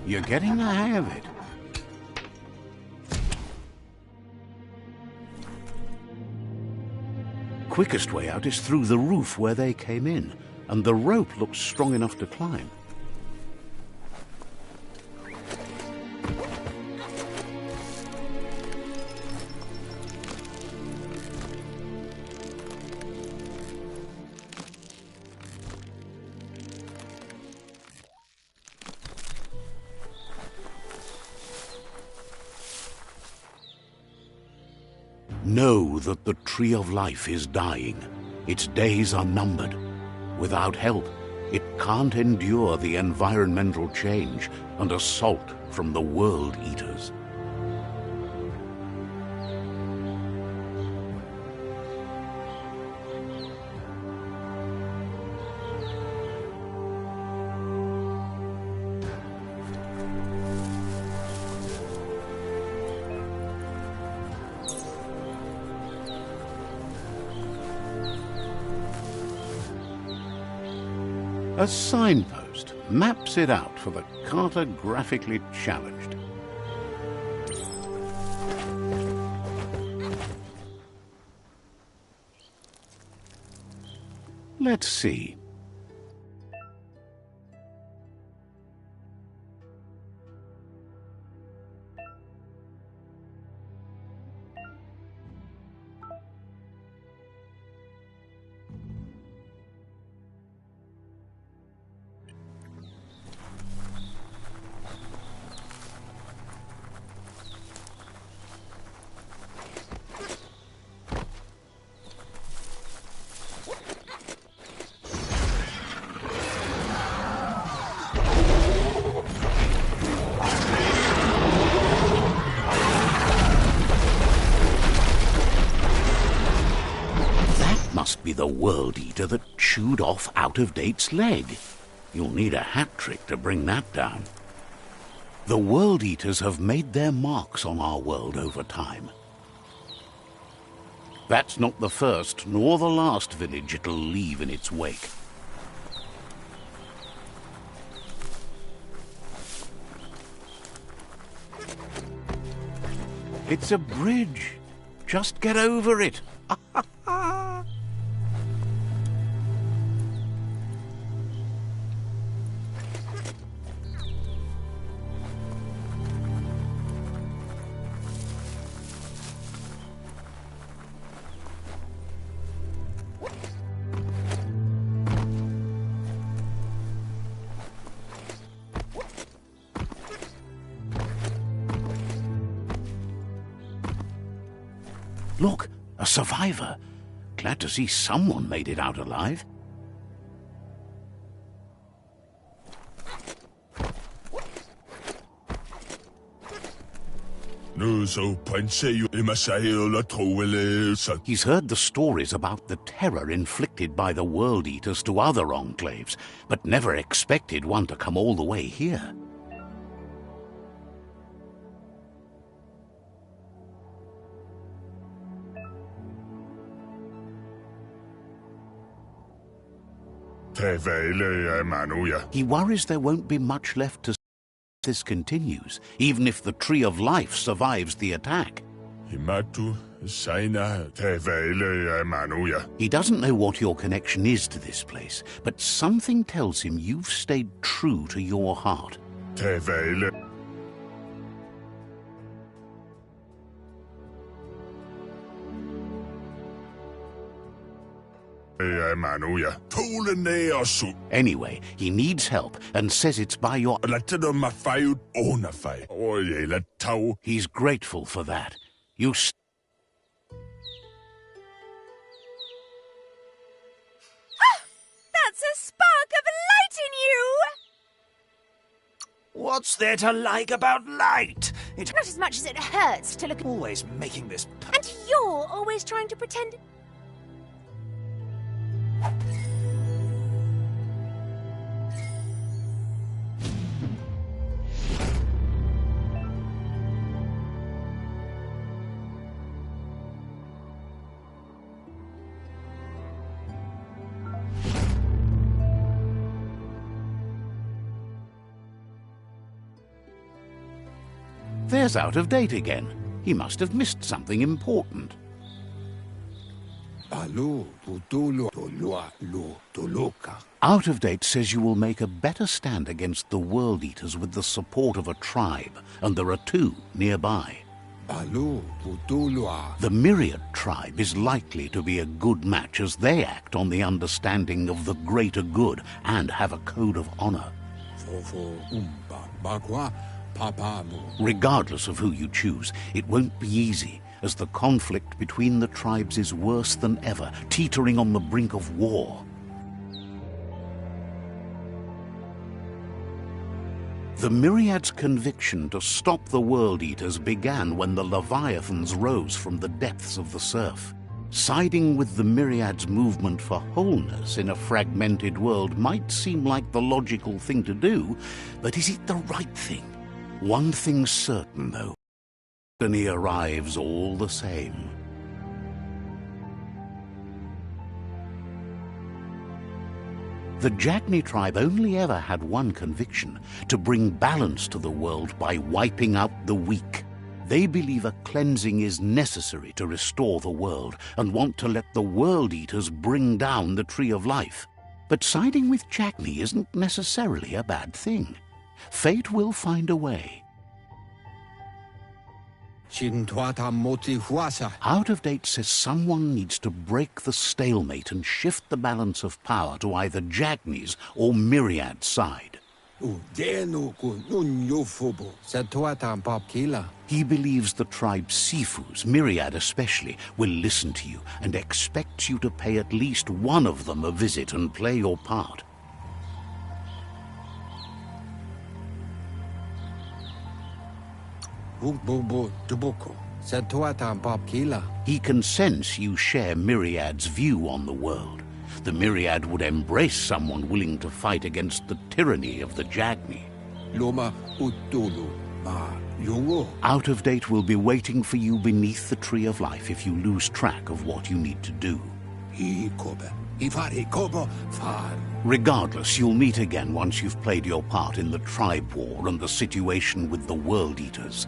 You're getting the hang of it. Quickest way out is through the roof where they came in, and the rope looks strong enough to climb. Know that the Tree of Life is dying. Its days are numbered. Without help, it can't endure the environmental change and assault from the World Eaters. A signpost maps it out for the cartographically challenged. Let's see. Must be the World Eater that chewed off Out-of-Date's leg. You'll need a hat trick to bring that down. The World Eaters have made their marks on our world over time. That's not the first nor the last village it'll leave in its wake. It's a bridge. Just get over it. Look, a survivor. Glad to see someone made it out alive. He's heard the stories about the terror inflicted by the World Eaters to other enclaves, but never expected one to come all the way here. He worries there won't be much left to see if this continues, even if the Tree of Life survives the attack. He doesn't know what your connection is to this place, but something tells him you've stayed true to your heart. Anyway, he needs help and says it's by your... He's grateful for that. You... That's a spark of light in you! What's there to like about light? Not as much as it hurts to look at... Always making this... And you're always trying to pretend... There's Out of Date again. He must have missed something important. Out of Date says you will make a better stand against the World Eaters with the support of a tribe, and there are two nearby. The Myriad tribe is likely to be a good match as they act on the understanding of the greater good and have a code of honor. Regardless of who you choose, it won't be easy, as the conflict between the tribes is worse than ever, teetering on the brink of war. The Myriad's conviction to stop the World Eaters began when the Leviathans rose from the depths of the surf. Siding with the Myriad's movement for wholeness in a fragmented world might seem like the logical thing to do, but is it the right thing? One thing's certain, though. Destiny arrives all the same. The Jagni tribe only ever had one conviction: to bring balance to the world by wiping out the weak. They believe a cleansing is necessary to restore the world and want to let the World Eaters bring down the Tree of Life. But siding with Jagni isn't necessarily a bad thing. Fate will find a way. Out of Date says someone needs to break the stalemate and shift the balance of power to either Jagni's or Myriad's side. He believes the tribe's Sifus, Myriad especially, will listen to you and expects you to pay at least one of them a visit and play your part. He can sense you share Myriad's view on the world. The Myriad would embrace someone willing to fight against the tyranny of the Jagni. Out of Date will be waiting for you beneath the Tree of Life if you lose track of what you need to do. Regardless, you'll meet again once you've played your part in the tribe war and the situation with the World Eaters.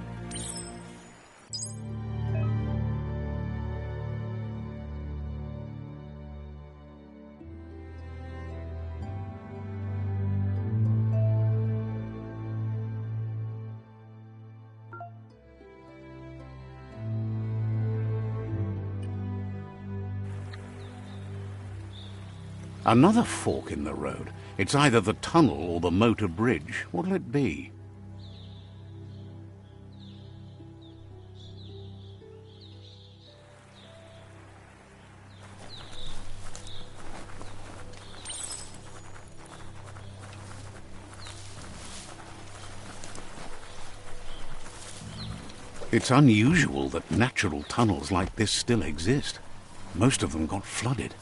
Another fork in the road. It's either the tunnel or the motor bridge. What'll it be? It's unusual that natural tunnels like this still exist. Most of them got flooded.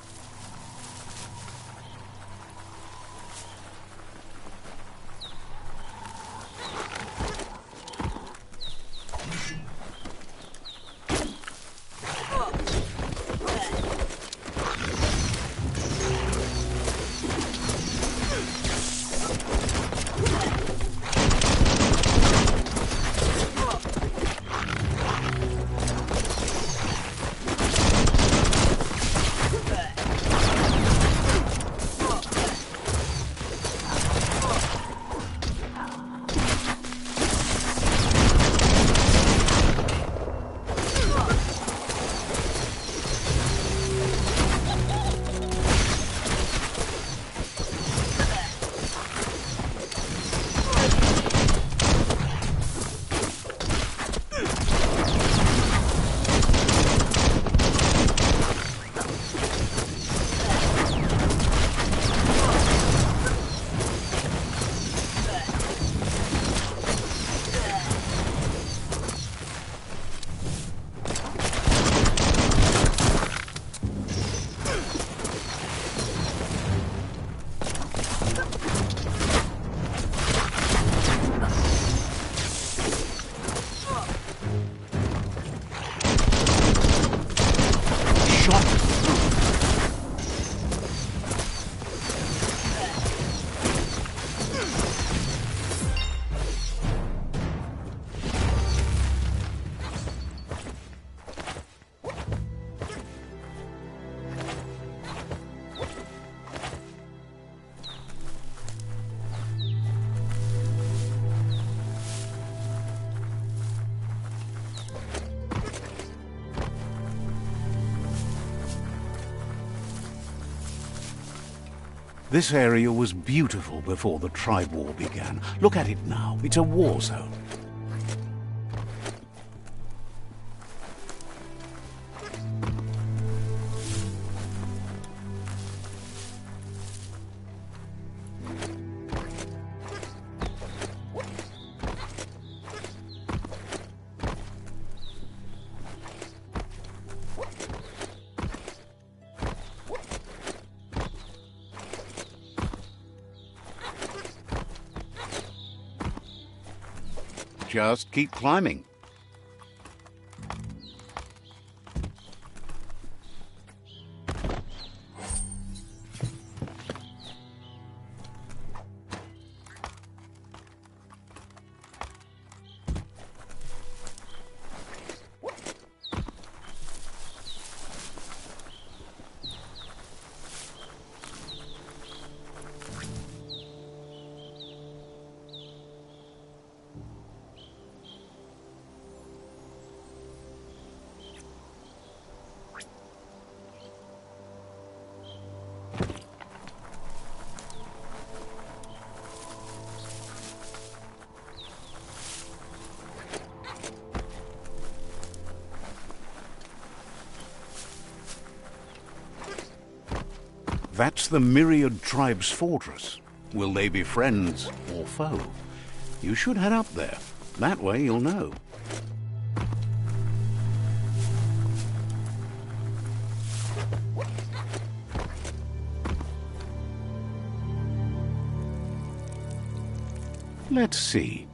This area was beautiful before the tribe war began. Look at it now. It's a war zone. Just keep climbing. That's the Myriad Tribe's fortress. Will they be friends or foe? You should head up there. That way you'll know. Let's see.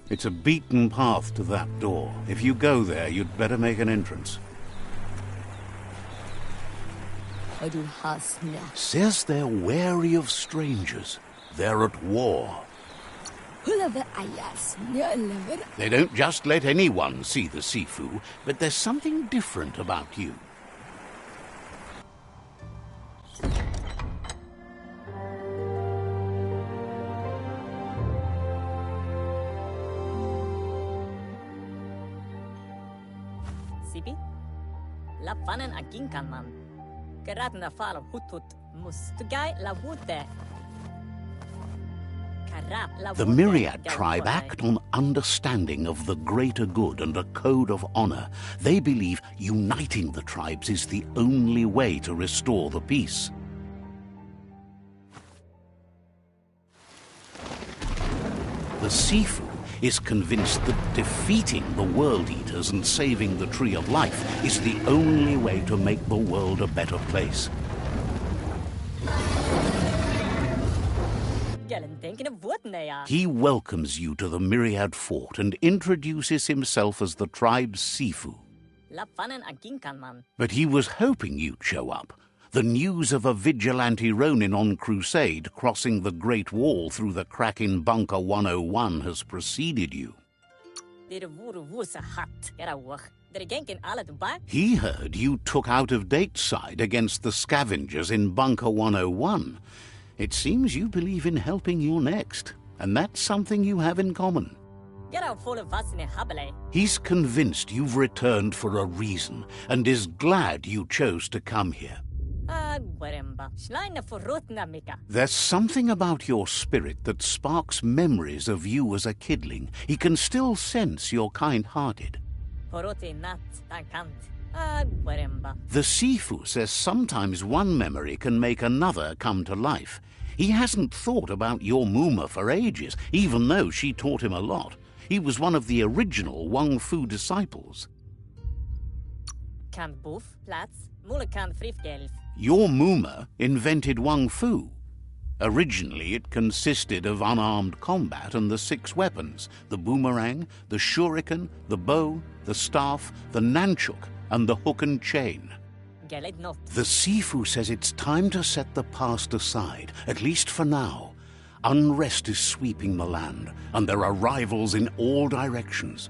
It's a beaten path to that door. If you go there, you'd better make an entrance. Says they're wary of strangers. They're at war. They don't just let anyone see the Sifu, but there's something different about you. Sipi? Lappanen aginkanman. Geratna fal hutut mustugai la wute. The Myriad tribe act on understanding of the greater good and a code of honor. They believe uniting the tribes is the only way to restore the peace. The Sifu is convinced that defeating the World Eaters and saving the Tree of Life is the only way to make the world a better place. He welcomes you to the Myriad Fort and introduces himself as the tribe's Sifu. But he was hoping you'd show up. The news of a vigilante Ronin on crusade crossing the Great Wall through the crack in Bunker 101 has preceded you. He heard you took out-of-date side against the scavengers in Bunker 101. It seems you believe in helping your next, and that's something you have in common. He's convinced you've returned for a reason, and is glad you chose to come here. There's something about your spirit that sparks memories of you as a kidling. He can still sense you're kind-hearted. The Sifu says sometimes one memory can make another come to life. He hasn't thought about your Muma for ages, even though she taught him a lot. He was one of the original Wang Fu disciples. Your Muma invented Wang Fu. Originally, it consisted of unarmed combat and the 6 weapons: the boomerang, the shuriken, the bow, the staff, the nunchuk, and the hook and chain. The Sifu says it's time to set the past aside, at least for now. Unrest is sweeping the land, and there are rivals in all directions.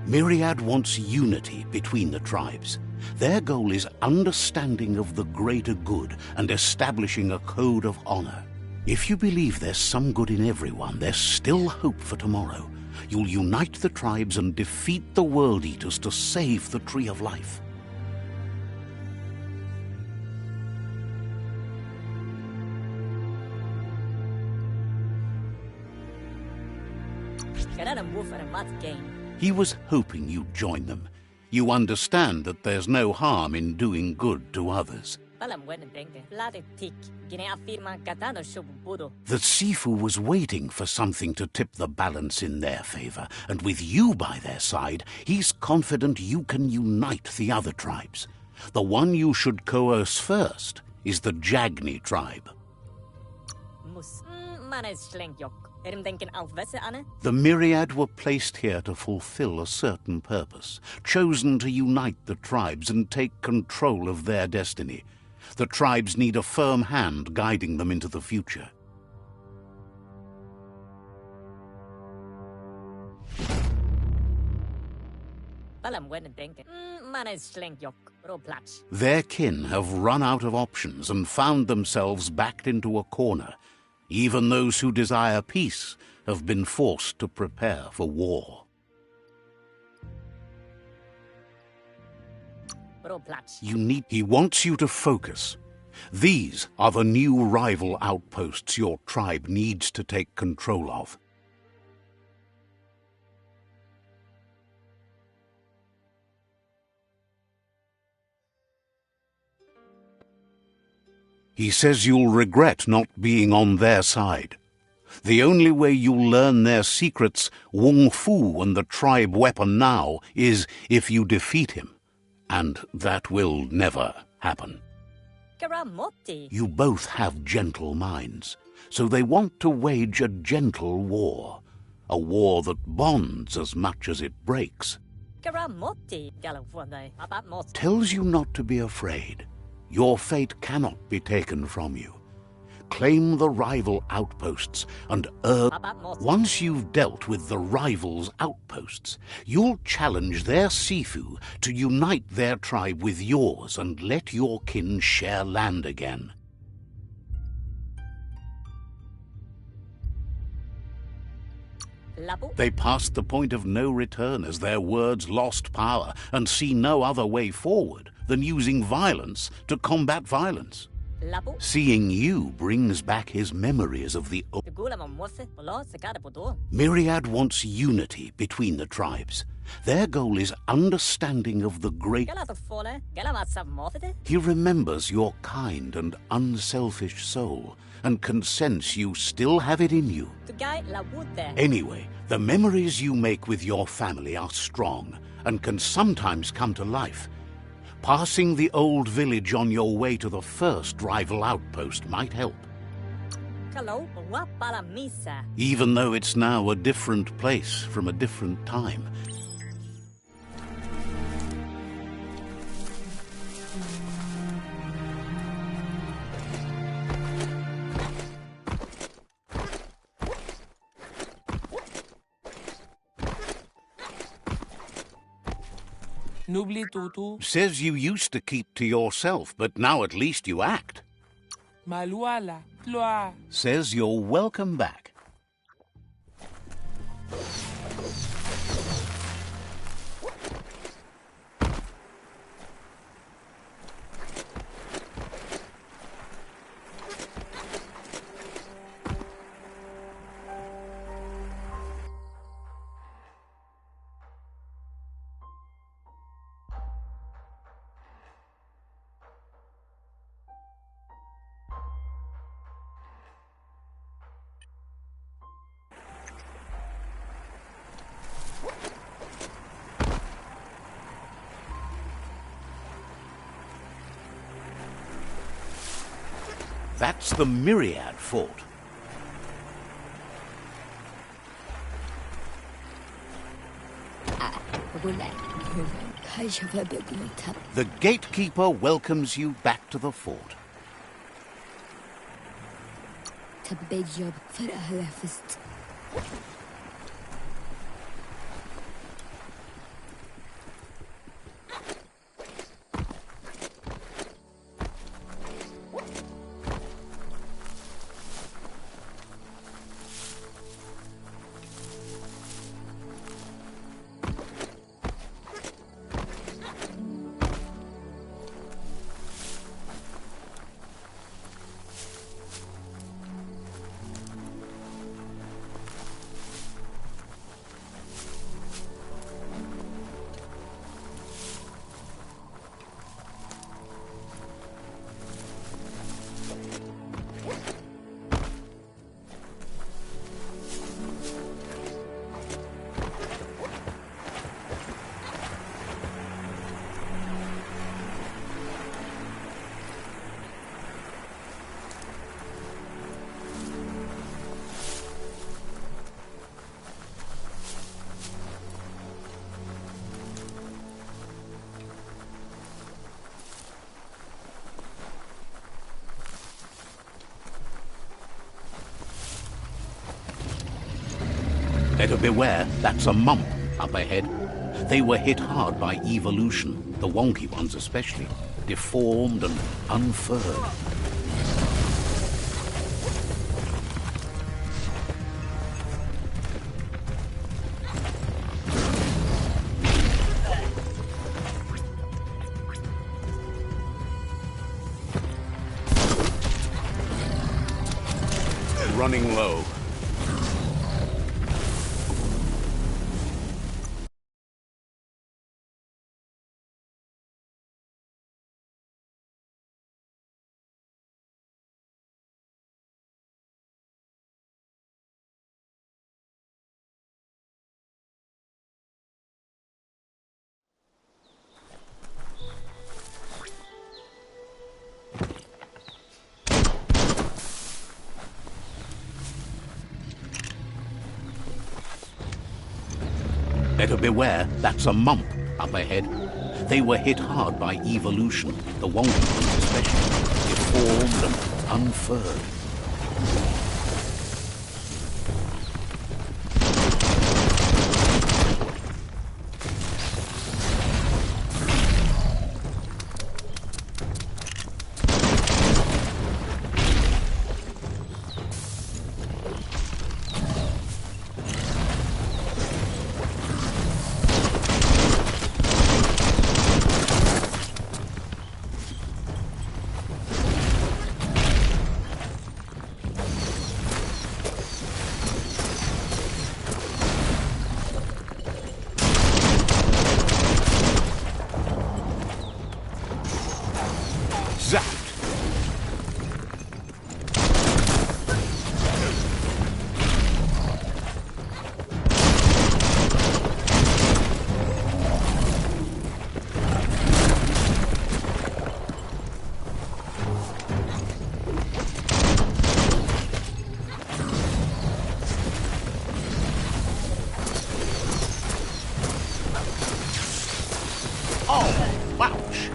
Myriad wants unity between the tribes. Their goal is understanding of the greater good and establishing a code of honor. If you believe there's some good in everyone, there's still hope for tomorrow. You'll unite the tribes and defeat the World Eaters to save the Tree of Life. He was hoping you'd join them. You understand that there's no harm in doing good to others. The Sifu was waiting for something to tip the balance in their favor, and with you by their side, he's confident you can unite the other tribes. The one you should coerce first is the Jagni tribe. The Myriad were placed here to fulfill a certain purpose, chosen to unite the tribes and take control of their destiny. The tribes need a firm hand guiding them into the future. Their kin have run out of options and found themselves backed into a corner. Even those who desire peace have been forced to prepare for war. He wants you to focus. These are the new rival outposts your tribe needs to take control of. He says you'll regret not being on their side. The only way you'll learn their secrets, Wung Fu and the tribe weapon now, is if you defeat him. And that will never happen. You both have gentle minds, so they want to wage a gentle war. A war that bonds as much as it breaks. Tells you not to be afraid. Your fate cannot be taken from you. Claim the rival outposts and earn. Once you've dealt with the rivals' outposts, you'll challenge their Sifu to unite their tribe with yours and let your kin share land again. They passed the point of no return as their words lost power and see no other way forward than using violence to combat violence. Seeing you brings back his memories of the old. Myriad wants unity between the tribes. Their goal is understanding of the great. He remembers your kind and unselfish soul and can sense you still have it in you. Anyway, the memories you make with your family are strong and can sometimes come to life. Passing the old village on your way to the first rival outpost might help. Even though it's now a different place from a different time. Says you used to keep to yourself, but now at least you act. Says you're welcome back. That's the Myriad fort. The gatekeeper welcomes you back to the fort. Better beware, that's a mump up ahead. They were hit hard by evolution, the wonky ones especially, deformed and unfurred. Running low. Better beware, that's a mump up ahead. They were hit hard by evolution, the wonky ones especially, deformed and unfurred. Zapped. Oh, ouch.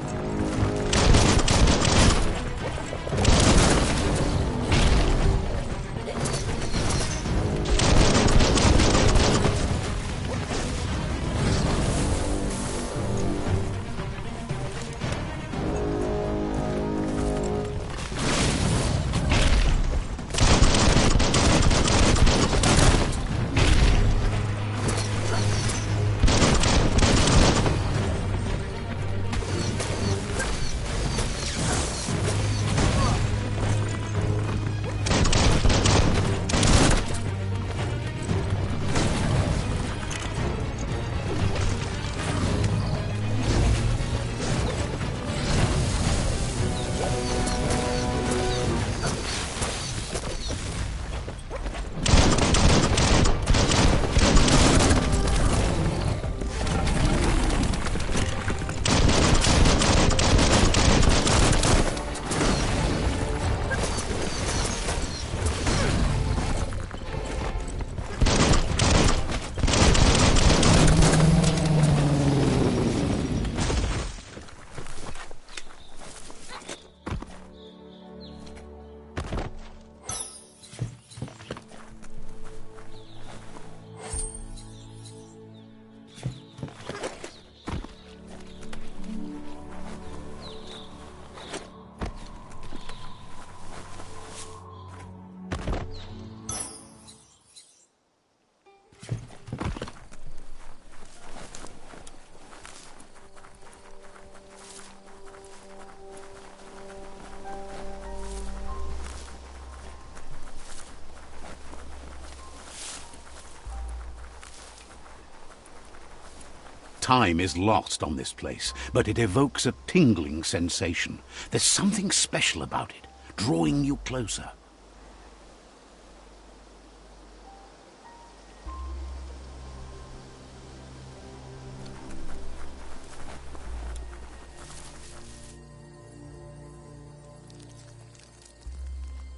Time is lost on this place, but it evokes a tingling sensation. There's something special about it, drawing you closer.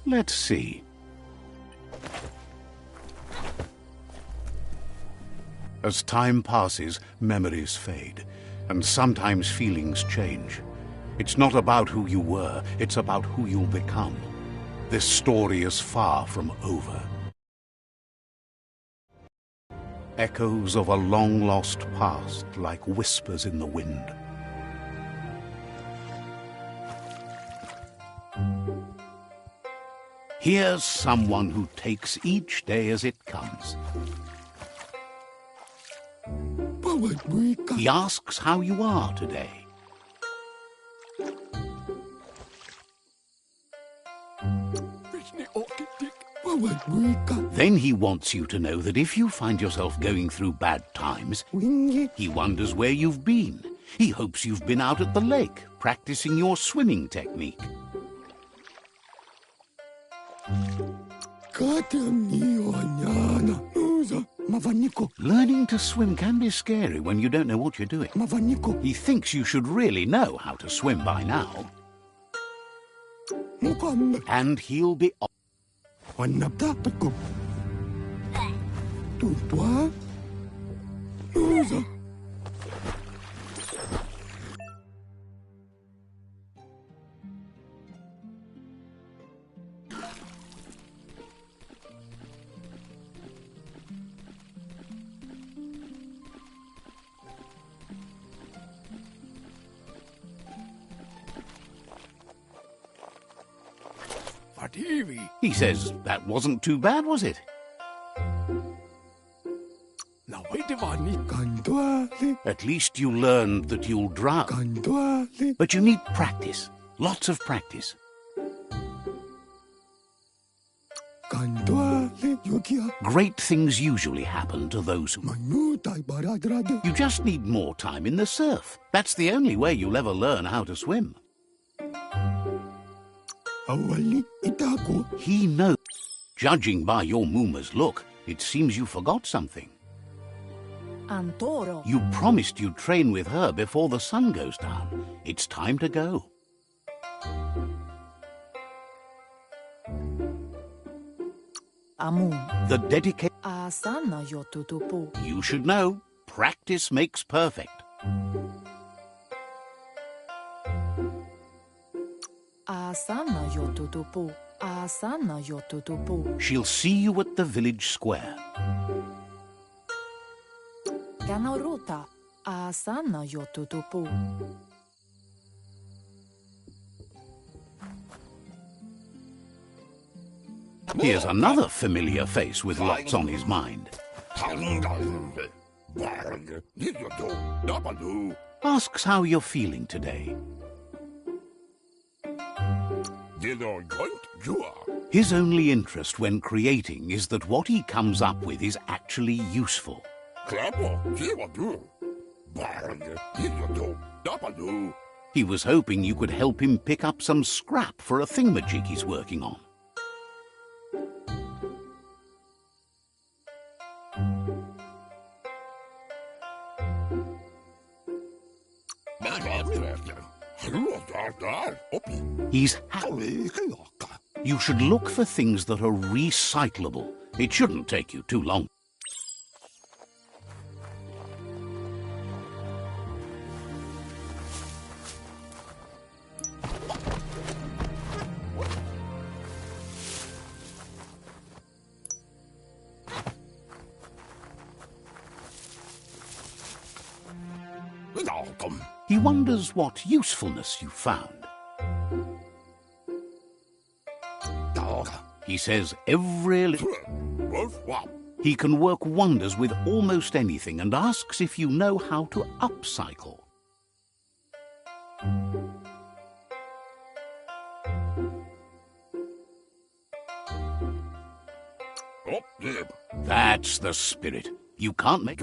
Let's see. As time passes, memories fade, and sometimes feelings change. It's not about who you were, it's about who you'll become. This story is far from over. Echoes of a long-lost past like whispers in the wind. Here's someone who takes each day as it comes. He asks how you are today. Then he wants you to know that if you find yourself going through bad times, he wonders where you've been. He hopes you've been out at the lake, practicing your swimming technique. Learning to swim can be scary when you don't know what you're doing. He thinks you should really know how to swim by now. And he'll be off. He says, that wasn't too bad, was it? At least you learned that you'll drown. But you need practice. Lots of practice. Great things usually happen to those who... You just need more time in the surf. That's the only way you'll ever learn how to swim. He knows. Judging by your Muma's look, it seems you forgot something. Antoro. You promised you'd train with her before the sun goes down. It's time to go. Amun. The dedication. Asana yotutupu. You should know. Practice makes perfect. Asana yotutupu. Asana yotutupu. She'll see you at the village square. Ganaruta. Asana yotutupu. Here's another familiar face with lots on his mind. Asks how you're feeling today. His only interest when creating is that what he comes up with is actually useful. He was hoping you could help him pick up some scrap for a thingamajig he's working on. He's happy. You should look for things that are recyclable. It shouldn't take you too long. He wonders what usefulness you found. He says he can work wonders with almost anything and asks if you know how to upcycle. That's the spirit. You can't make...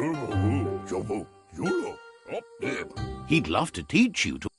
He'd love to teach you to...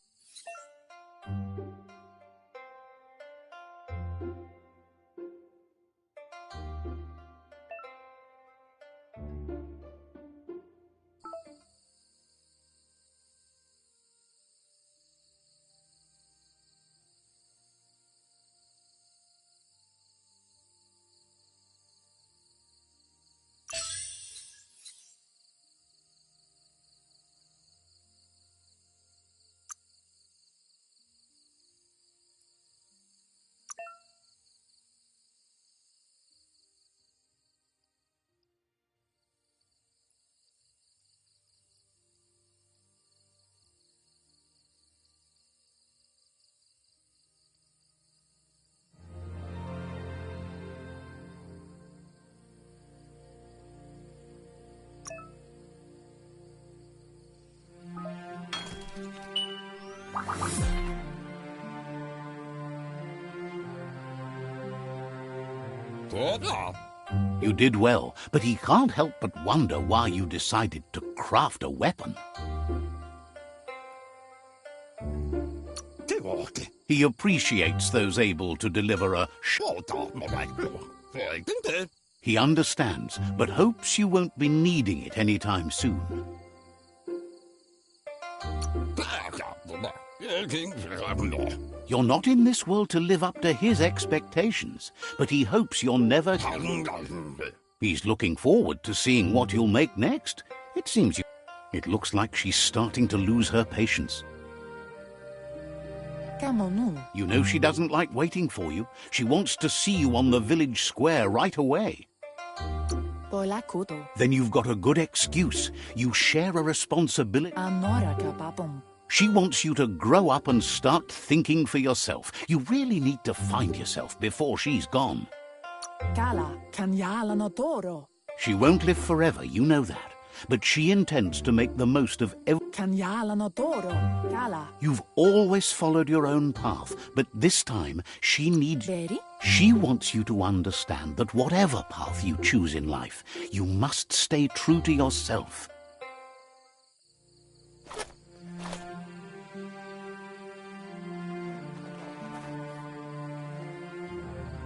You did well, but he can't help but wonder why you decided to craft a weapon. He appreciates those able to deliver a He understands, but hopes you won't be needing it anytime soon. You're not in this world to live up to his expectations, but he hopes you're never... He's looking forward to seeing what you'll make next. It looks like she's starting to lose her patience. You know she doesn't like waiting for you. She wants to see you on the village square right away. Then you've got a good excuse. You share a responsibility. She wants you to grow up and start thinking for yourself. You really need to find yourself before she's gone. She won't live forever, you know that. But she intends to make the most of every... You've always followed your own path, but this time she needs... She wants you to understand that whatever path you choose in life, you must stay true to yourself.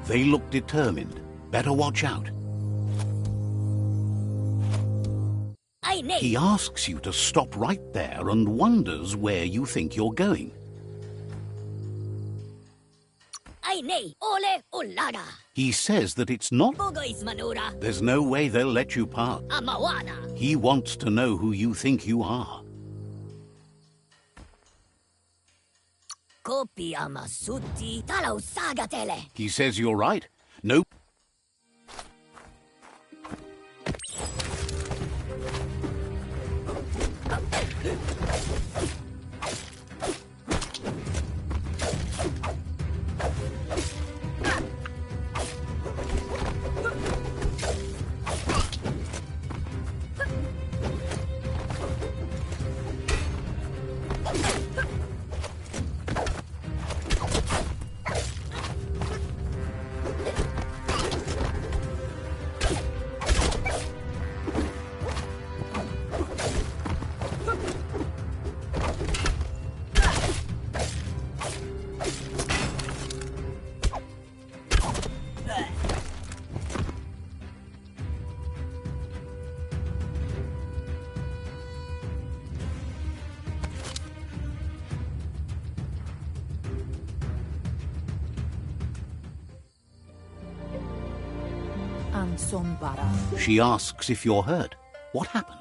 They look determined. Better watch out. He asks you to stop right there and wonders where you think you're going. He says that it's not... There's no way they'll let you pass. He wants to know who you think you are. He says you're right. No... She asks if you're hurt. What happened?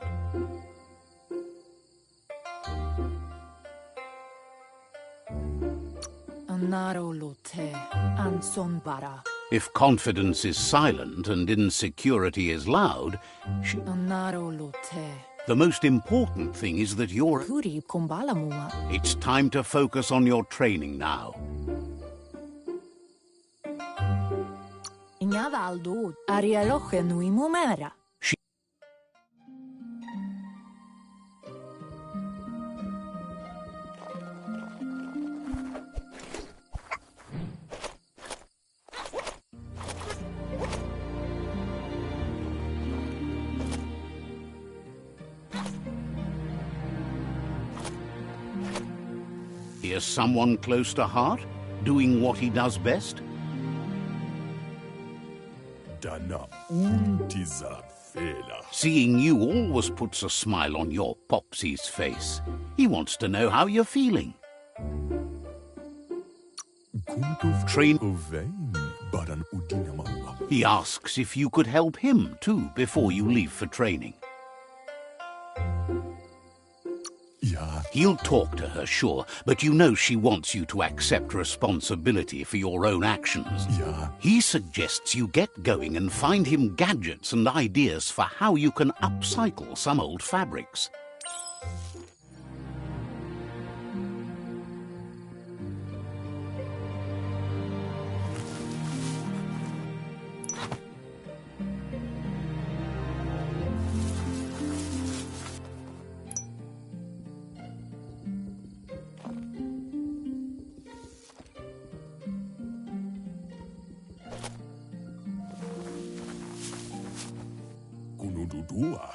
If confidence is silent and insecurity is loud, the most important thing is that you're... It's time to focus on your training now. Here's someone close to heart, doing what he does best. Seeing you always puts a smile on your Popsy's face. He wants to know how you're feeling. He asks if you could help him too before you leave for training. He'll talk to her, sure, but you know she wants you to accept responsibility for your own actions. He suggests you get going and find him gadgets and ideas for how you can upcycle some old fabrics.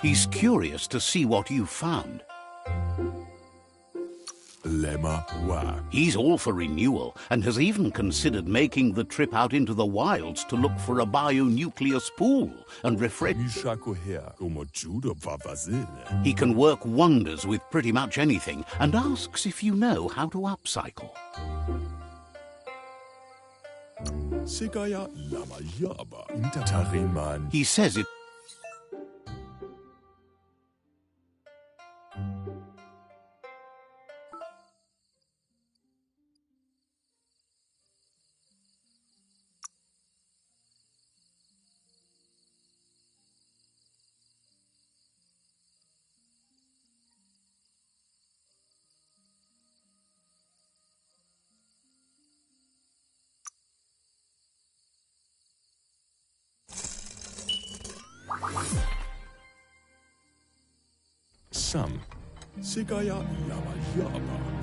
He's curious to see what you found. He's all for renewal and has even considered making the trip out into the wilds to look for a bionucleus pool and refresh. He can work wonders with pretty much anything and asks if you know how to upcycle. He says it.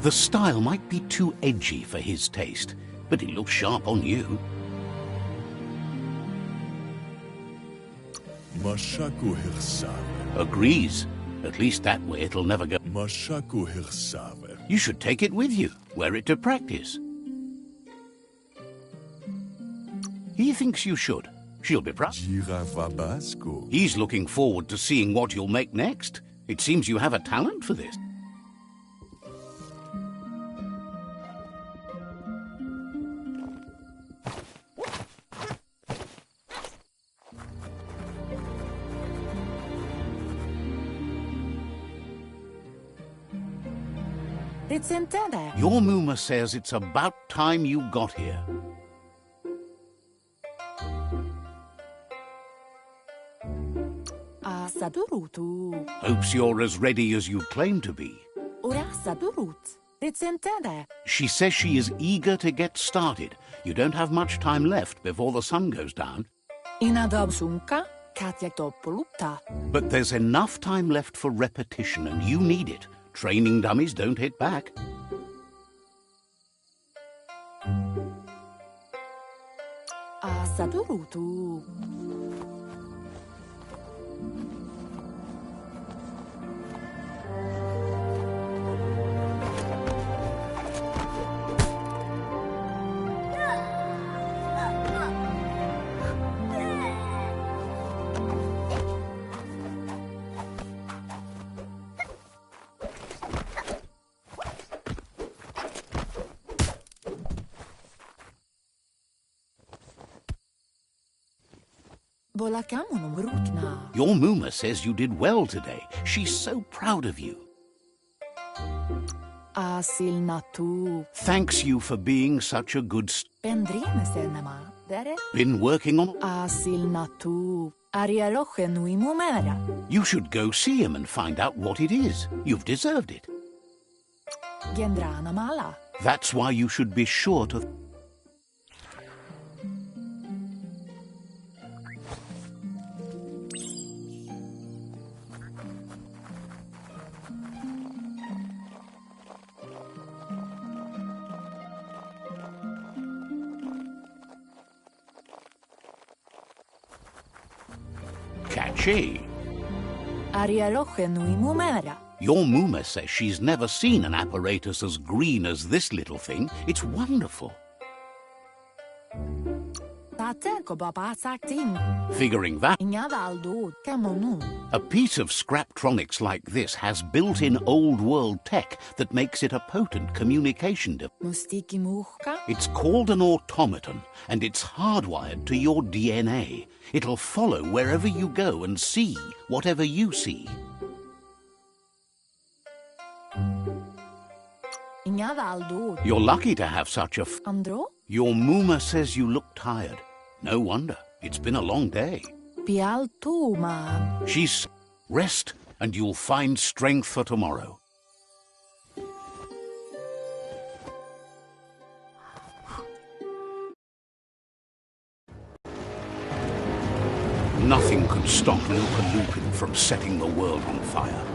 The style might be too edgy for his taste, but it looks sharp on you. Agrees. At least that way it'll never go. You should take it with you, wear it to practice. He thinks you should. She'll be proud. He's looking forward to seeing what you'll make next. It seems you have a talent for this. Your Muma says it's about time you got here. Hopes you're as ready as you claim to be. She says she is eager to get started. You don't have much time left before the sun goes down. But there's enough time left for repetition, and you need it. Training dummies don't hit back. Your Muma says you did well today. She's so proud of you. Thanks you for being such a good Been working on. You should go see him and find out what it is. You've deserved it. That's why you should be sure to. Catchy. Your Muma says she's never seen an apparatus as green as this little thing. It's wonderful. Figuring that, a piece of Scraptronics like this has built-in old-world tech that makes it a potent communication device. It's called an automaton, and it's hardwired to your DNA. It'll follow wherever you go and see whatever you see. You're lucky to have such a Your Muma says you look tired. No wonder. It's been a long day. She's rest, and you'll find strength for tomorrow. Nothing could stop Lupa Lupin from setting the world on fire.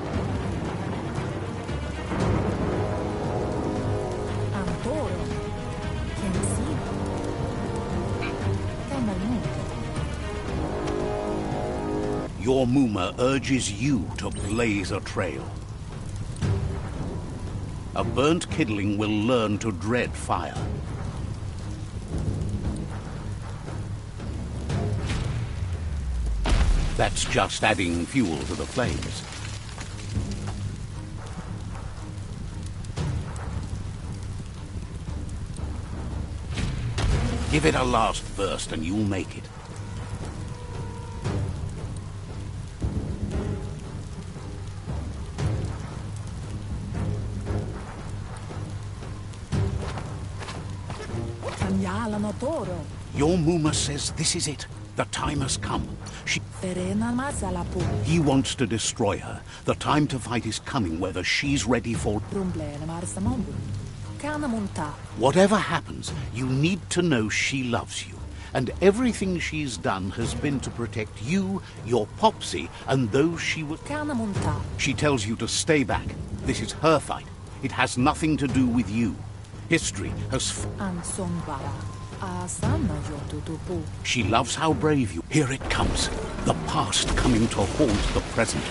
Your Muma urges you to blaze a trail. A burnt kidling will learn to dread fire. That's just adding fuel to the flames. Give it a last burst and you'll make it. Your Muma says this is it. The time has come. He wants to destroy her. The time to fight is coming, whether she's ready for... Whatever happens, you need to know she loves you. And everything she's done has been to protect you, your Popsy, and those she would... She tells you to stay back. This is her fight. It has nothing to do with you. History has... She loves how brave you... Here it comes. The past coming to haunt the present.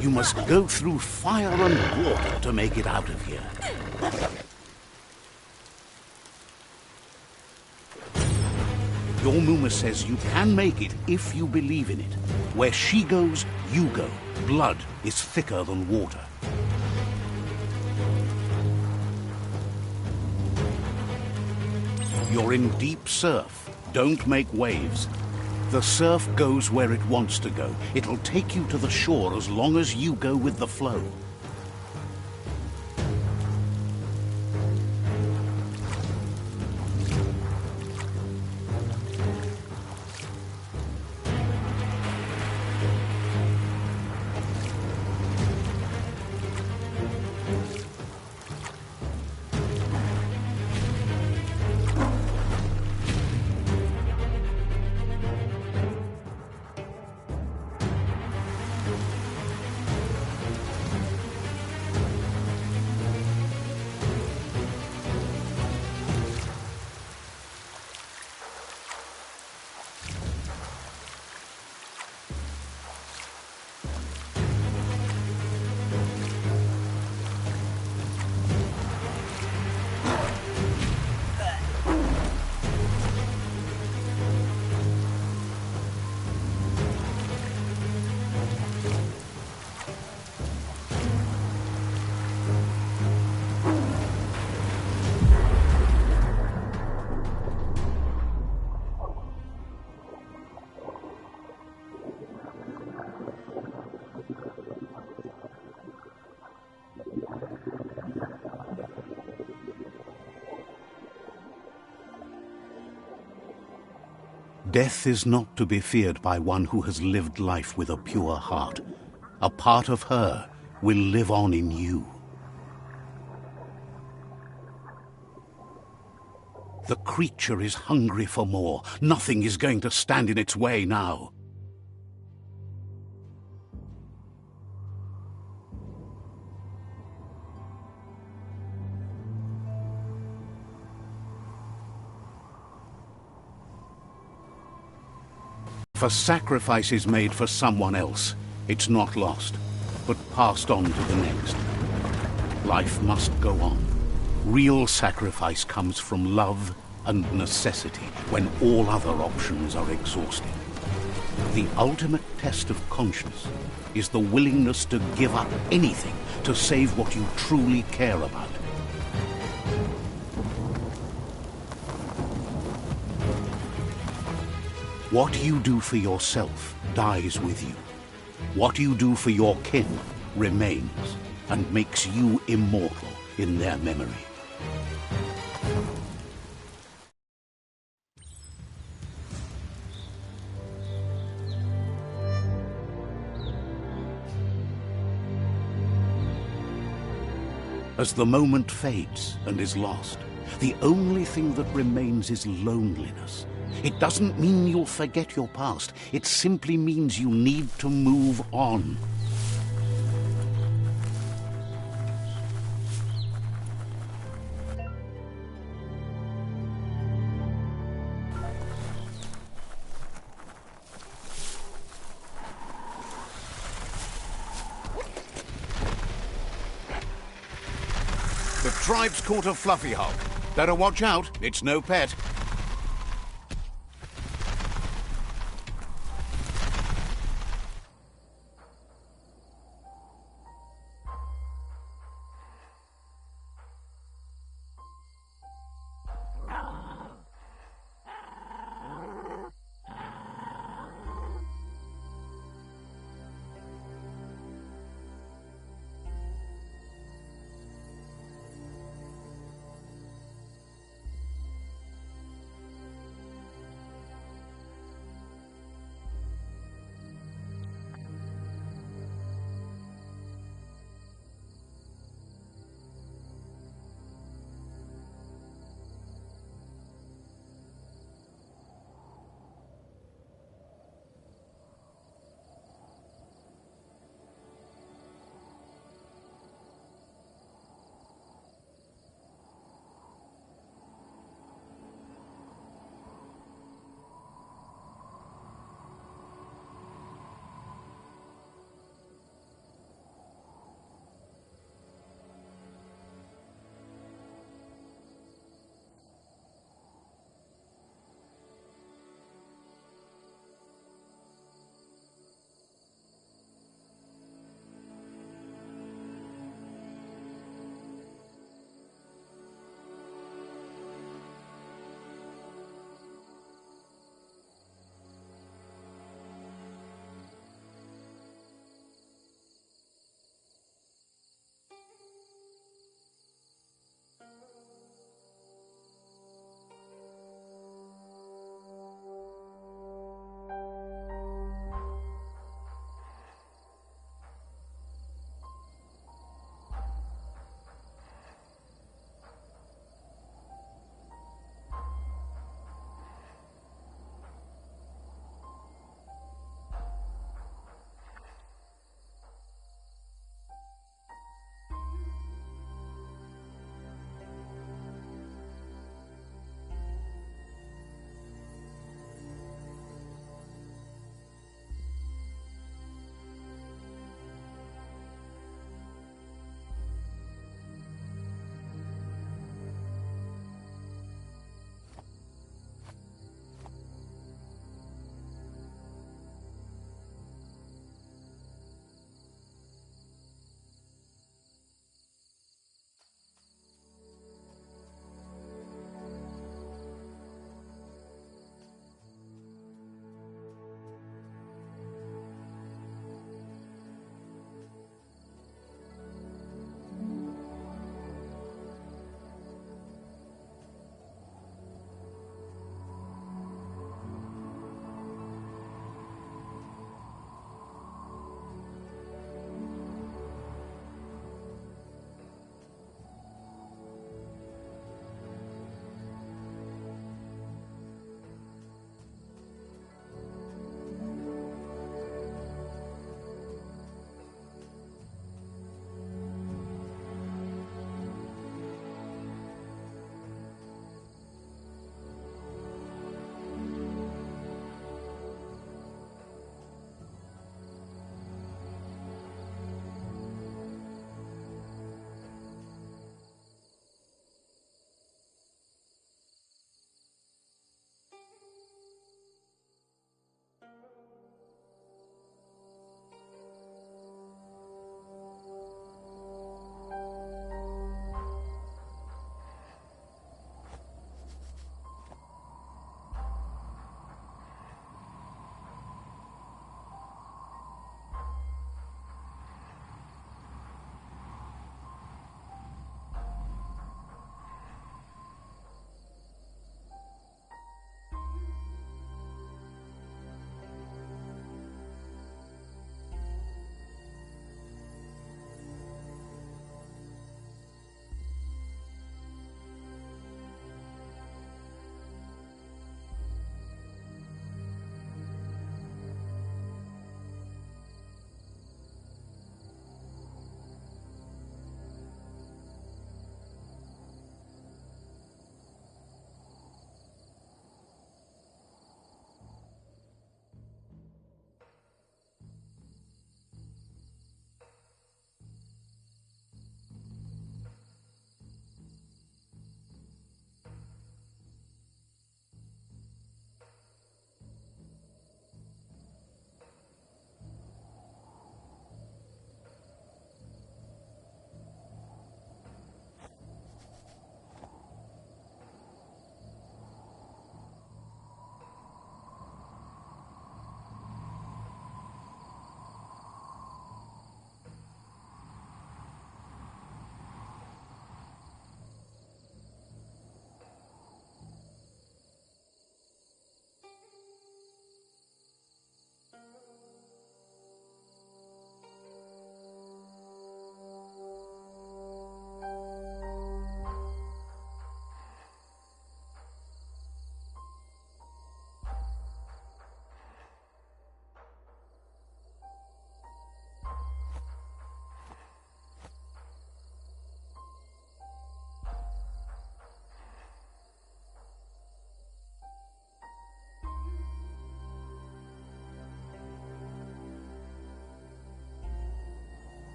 You must go through fire and water to make it out of here. Your Muma says you can make it if you believe in it. Where she goes, you go. Blood is thicker than water. You're in deep surf. Don't make waves. The surf goes where it wants to go. It'll take you to the shore as long as you go with the flow. Death is not to be feared by one who has lived life with a pure heart. A part of her will live on in you. The creature is hungry for more. Nothing is going to stand in its way now. If a sacrifice is made for someone else, it's not lost, but passed on to the next. Life must go on. Real sacrifice comes from love and necessity when all other options are exhausted. The ultimate test of conscience is the willingness to give up anything to save what you truly care about. What you do for yourself dies with you. What you do for your kin remains and makes you immortal in their memory. As the moment fades and is lost, the only thing that remains is loneliness. It doesn't mean you'll forget your past. It simply means you need to move on. The tribe's caught a fluffy hulk. Better watch out, it's no pet.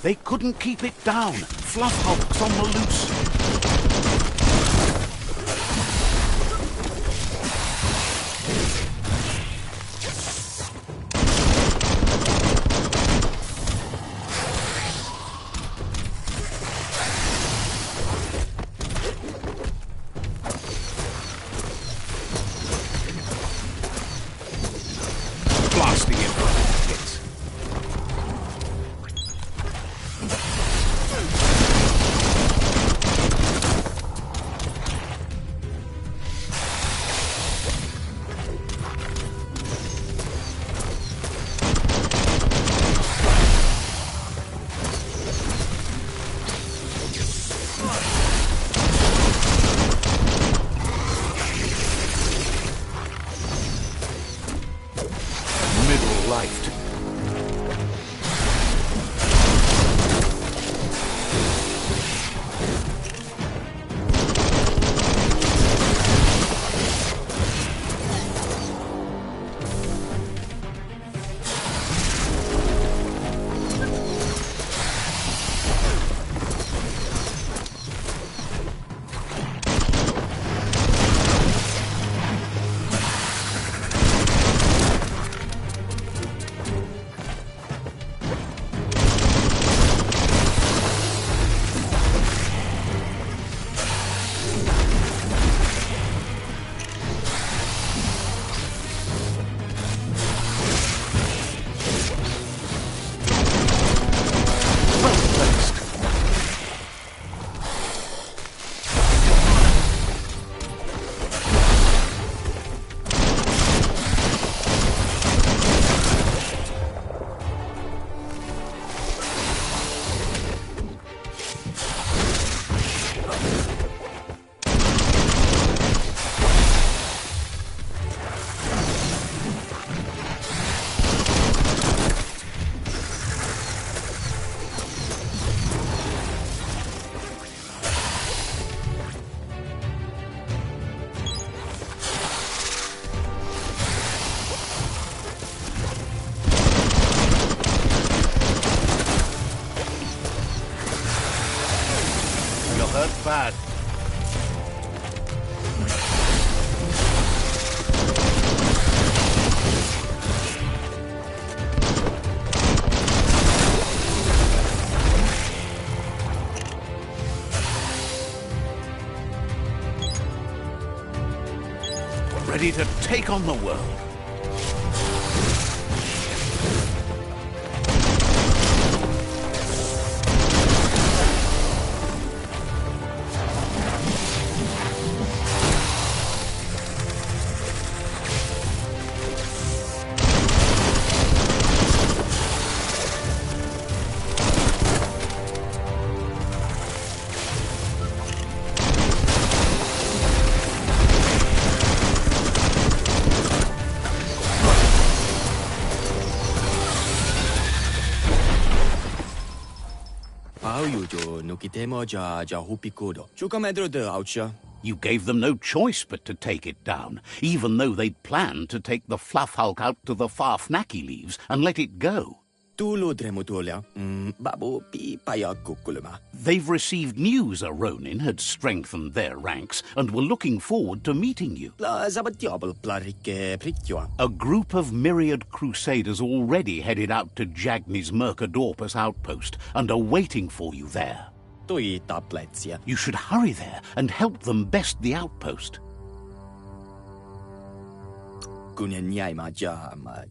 They couldn't keep it down. Fluff Hulk's on the loose. Blasting it when it hits. Middle-lifed. You're hurt bad. Ready to take on the world. You gave them no choice but to take it down, even though they'd planned to take the Fluff Hulk out to the far Fnacky Leaves and let it go. They've received news a Ronin had strengthened their ranks and were looking forward to meeting you. A group of myriad crusaders already headed out to Jagni's Mercadorpus outpost and are waiting for you there. You should hurry there and help them best the outpost.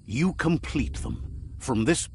You complete them. From this...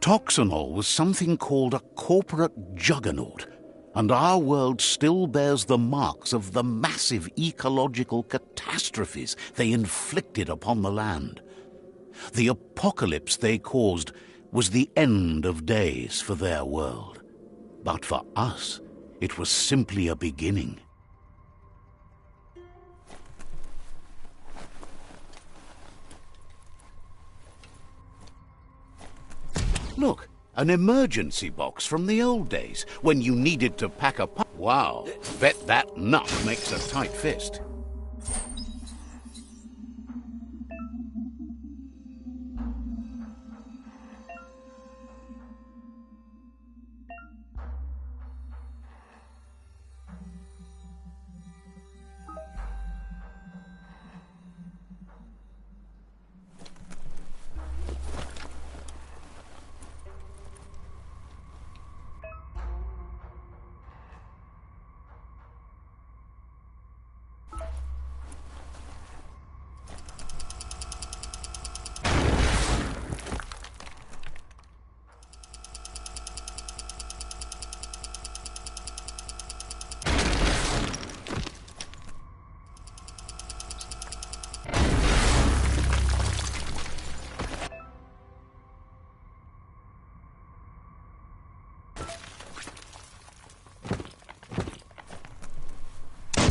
Toxanol was something called a corporate juggernaut, and our world still bears the marks of the massive ecological catastrophes they inflicted upon the land. The apocalypse they caused was the end of days for their world. But for us, it was simply a beginning. Look, an emergency box from the old days, when you needed to pack a punch. Wow, bet that nut makes a tight fist.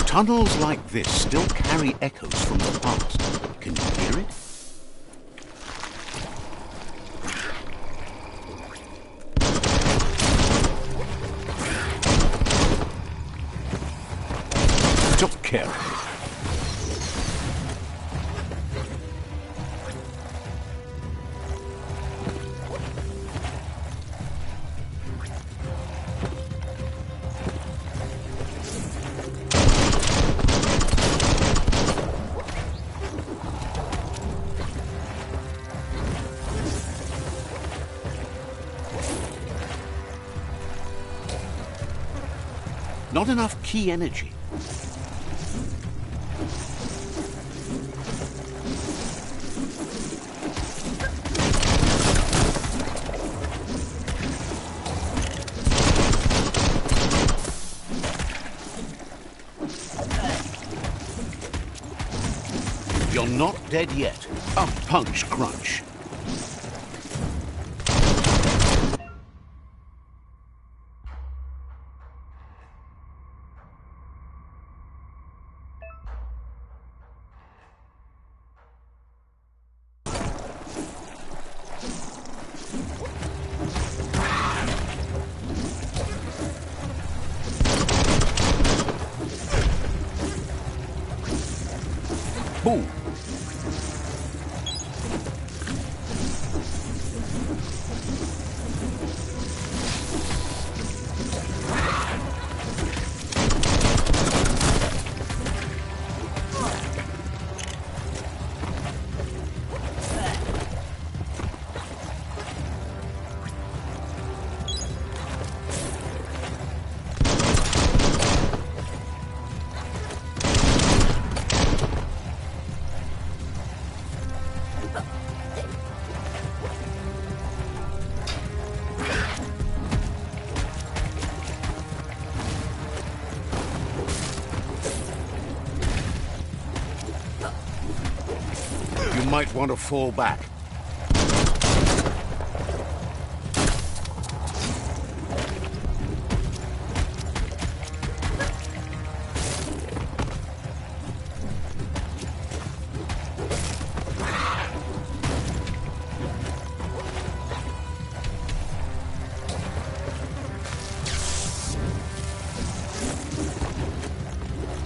Tunnels like this still carry echoes from the past. Can you hear it? Took care of it. Not enough key energy. You're not dead yet. A punch crunch. Boom. You might want to fall back.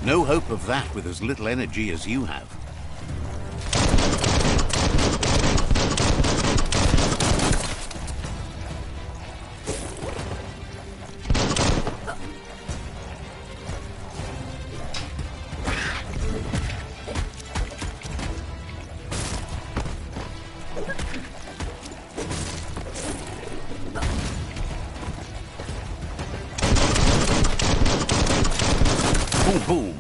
No hope of that with as little energy as you have. Boom, boom.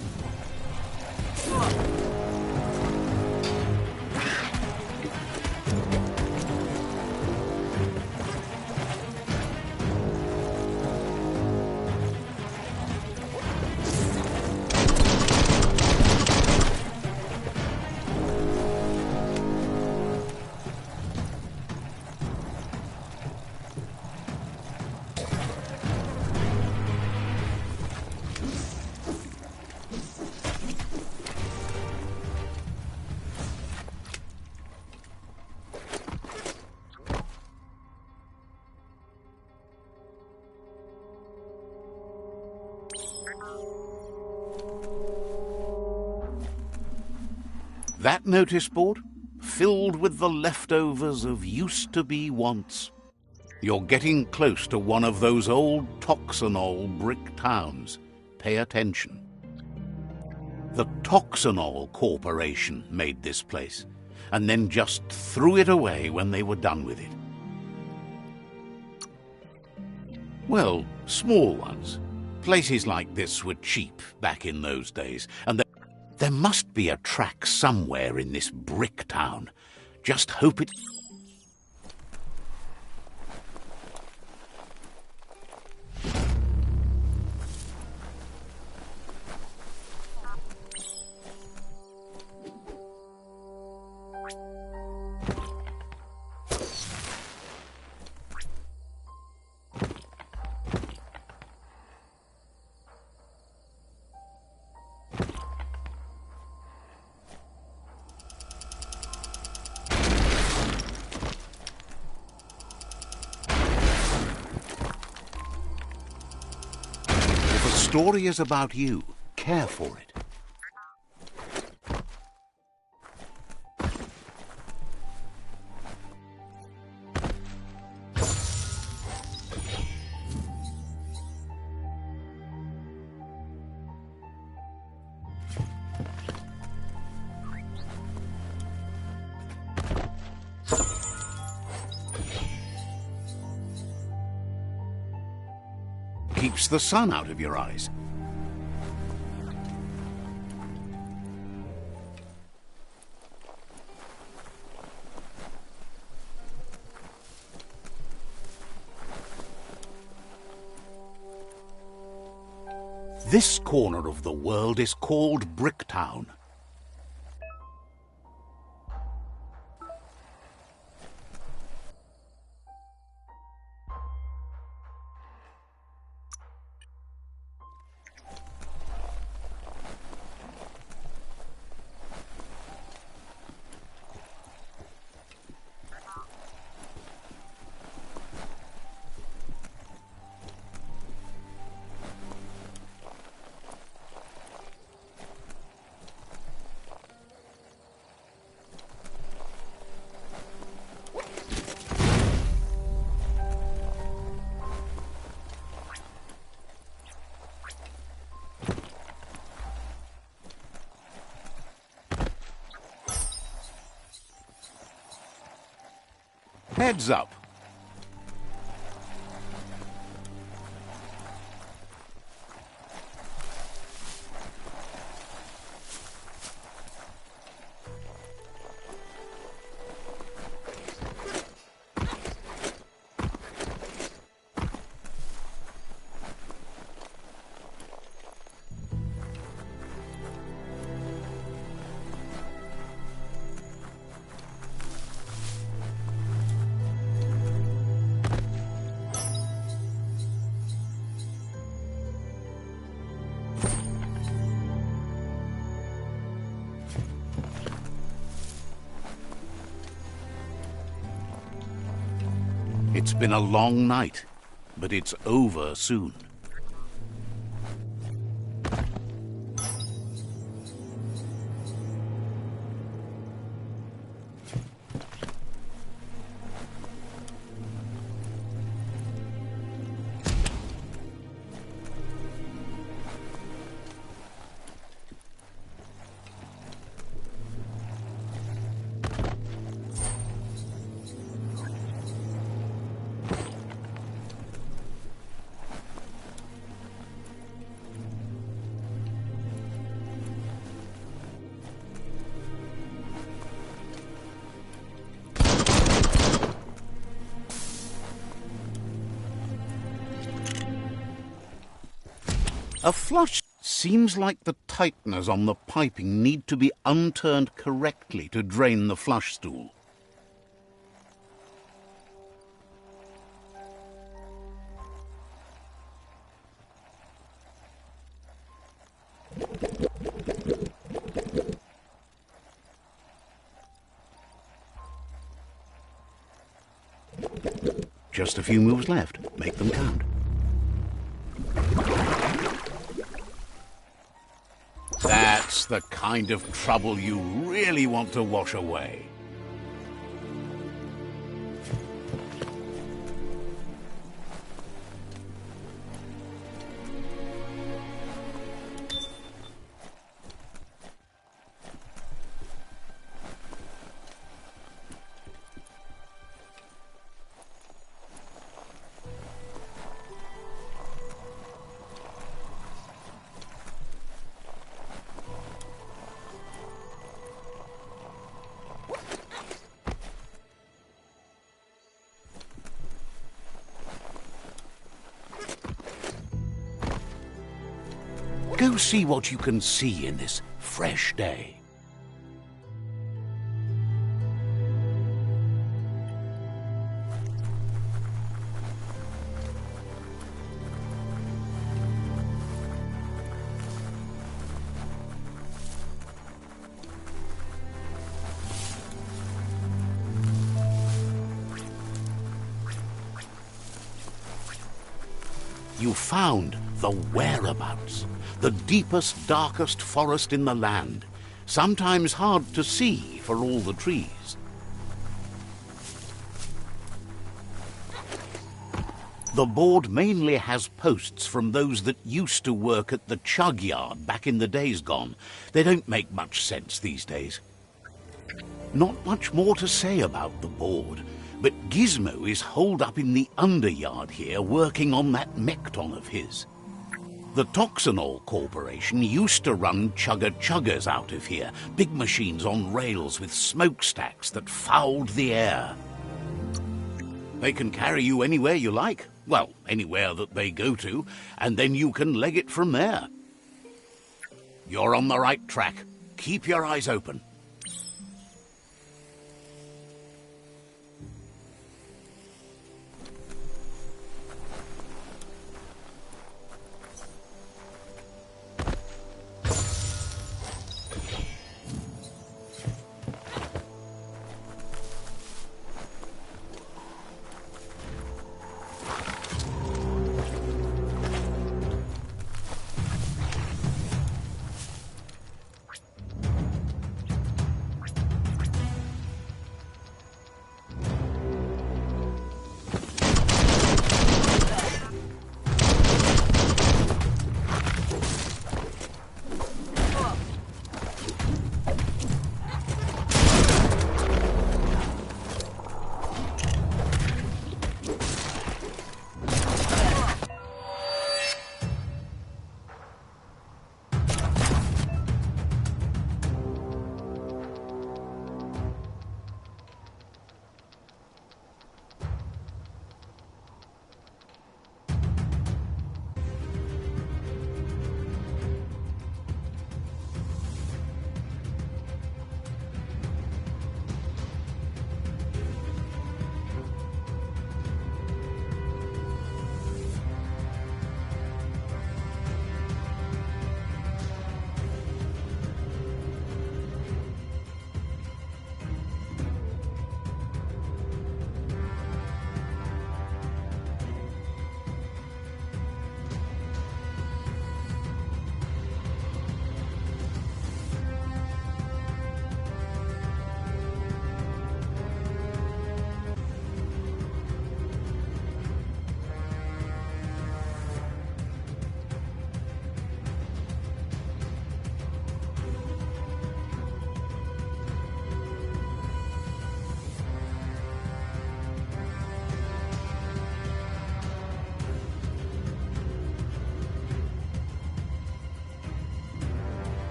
That notice board, filled with the leftovers of used-to-be wants. You're getting close to one of those old Toxanol brick towns. Pay attention. The Toxanol Corporation made this place, and then just threw it away when they were done with it. Well, small ones. Places like this were cheap back in those days, and there must be a track somewhere in this brick town. Just hope it... The story is about you. Care for it. Keeps the sun out of your eyes. This corner of the world is called Bricktown. Heads up. It's been a long night, but it's over soon. A flush seems like the tighteners on the piping need to be unturned correctly to drain the flush stool. Just a few moves left. Make them count. the kind of trouble you really want to wash away. Go see what you can see in this fresh day. You found the whereabouts, the deepest, darkest forest in the land, sometimes hard to see for all the trees. The board mainly has posts from those that used to work at the chug yard back in the days gone. They don't make much sense these days. Not much more to say about the board, but Gizmo is holed up in the underyard here working on that Mekton of his. The Toxanol Corporation used to run chugger-chuggers out of here, big machines on rails with smokestacks that fouled the air. They can carry you anywhere you like, well, anywhere that they go to, and then you can leg it from there. You're on the right track. Keep your eyes open.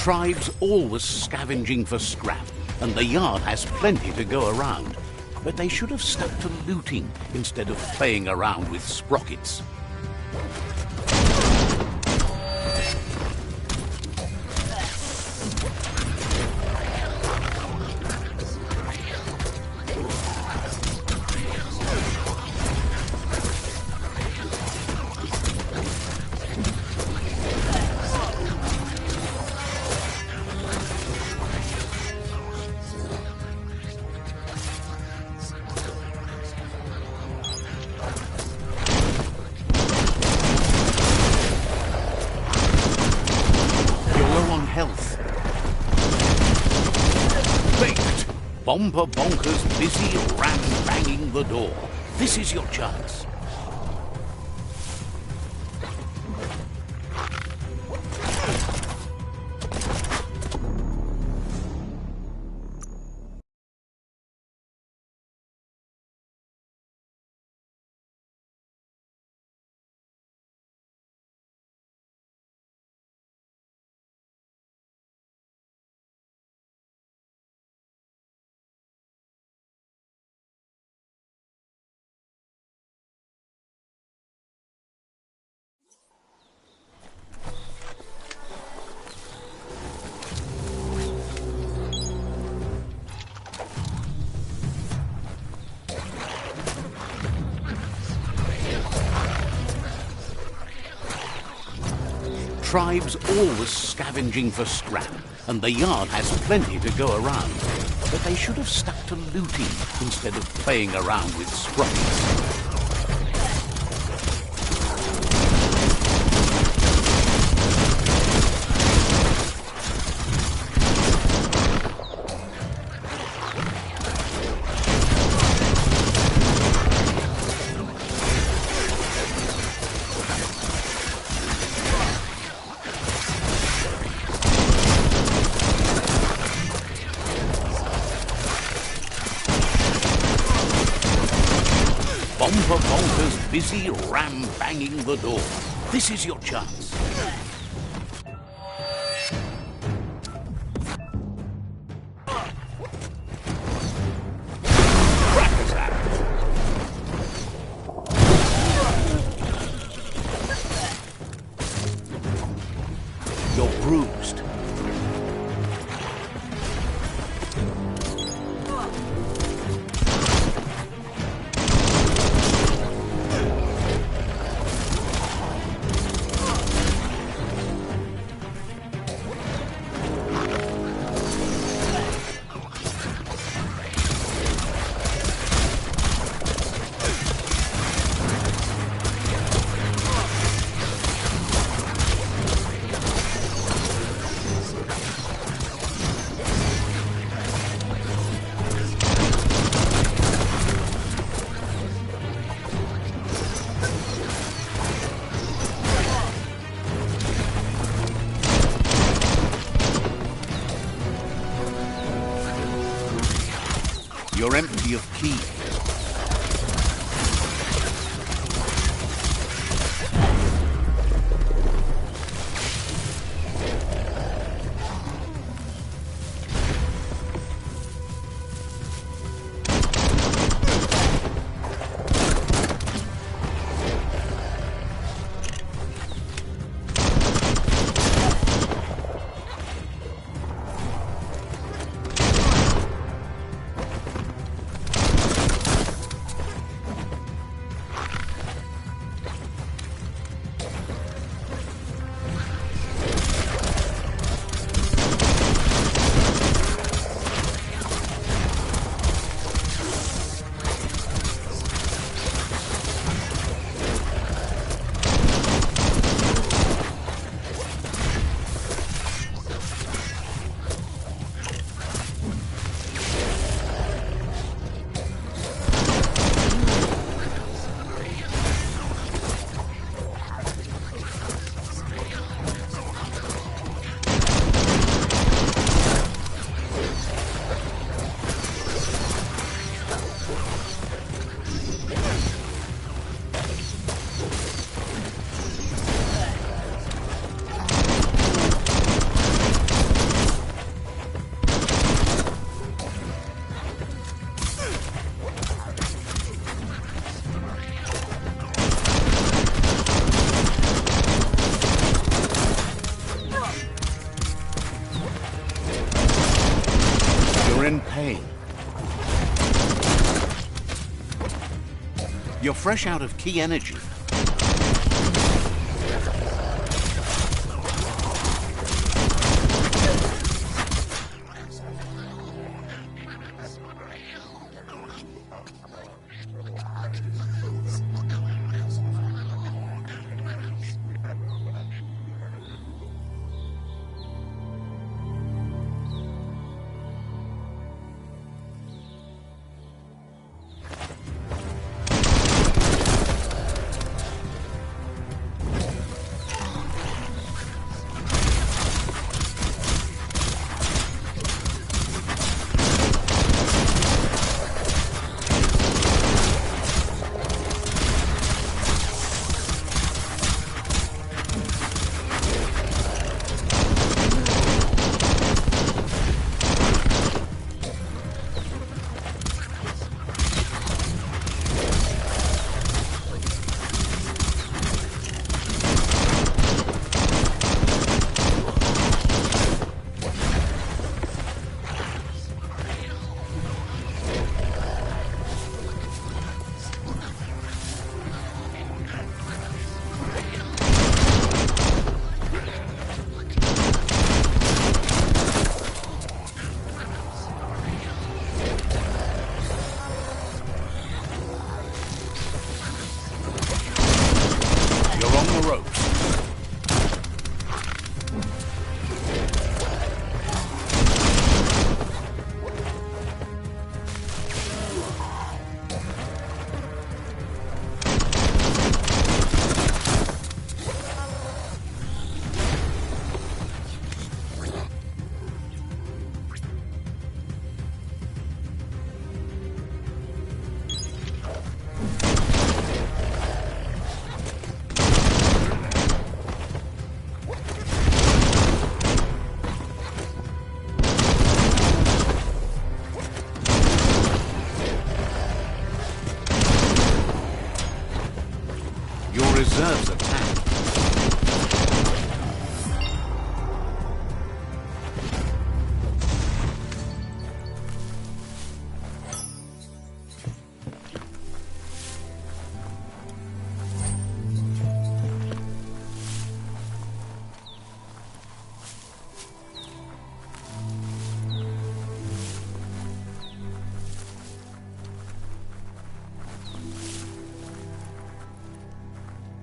Tribes always scavenging for scrap, and the yard has plenty to go around. But they should have stuck to looting instead of playing around with sprockets. Health. Baked! Bomber Bonkers busy ram-banging the door. This is your chance. Tribes always scavenging for scrap, and the yard has plenty to go around. But they should have stuck to looting instead of playing around with sprockets. Bomber Bonkers busy ram-banging the door. This is your chance. Crackersack. You're bruised. You're empty of ki. You're fresh out of key energy. Reserves attack.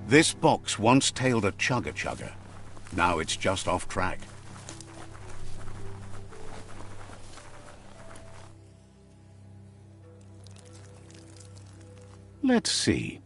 This box once tailed a chugger. Now it's just off track. Let's see.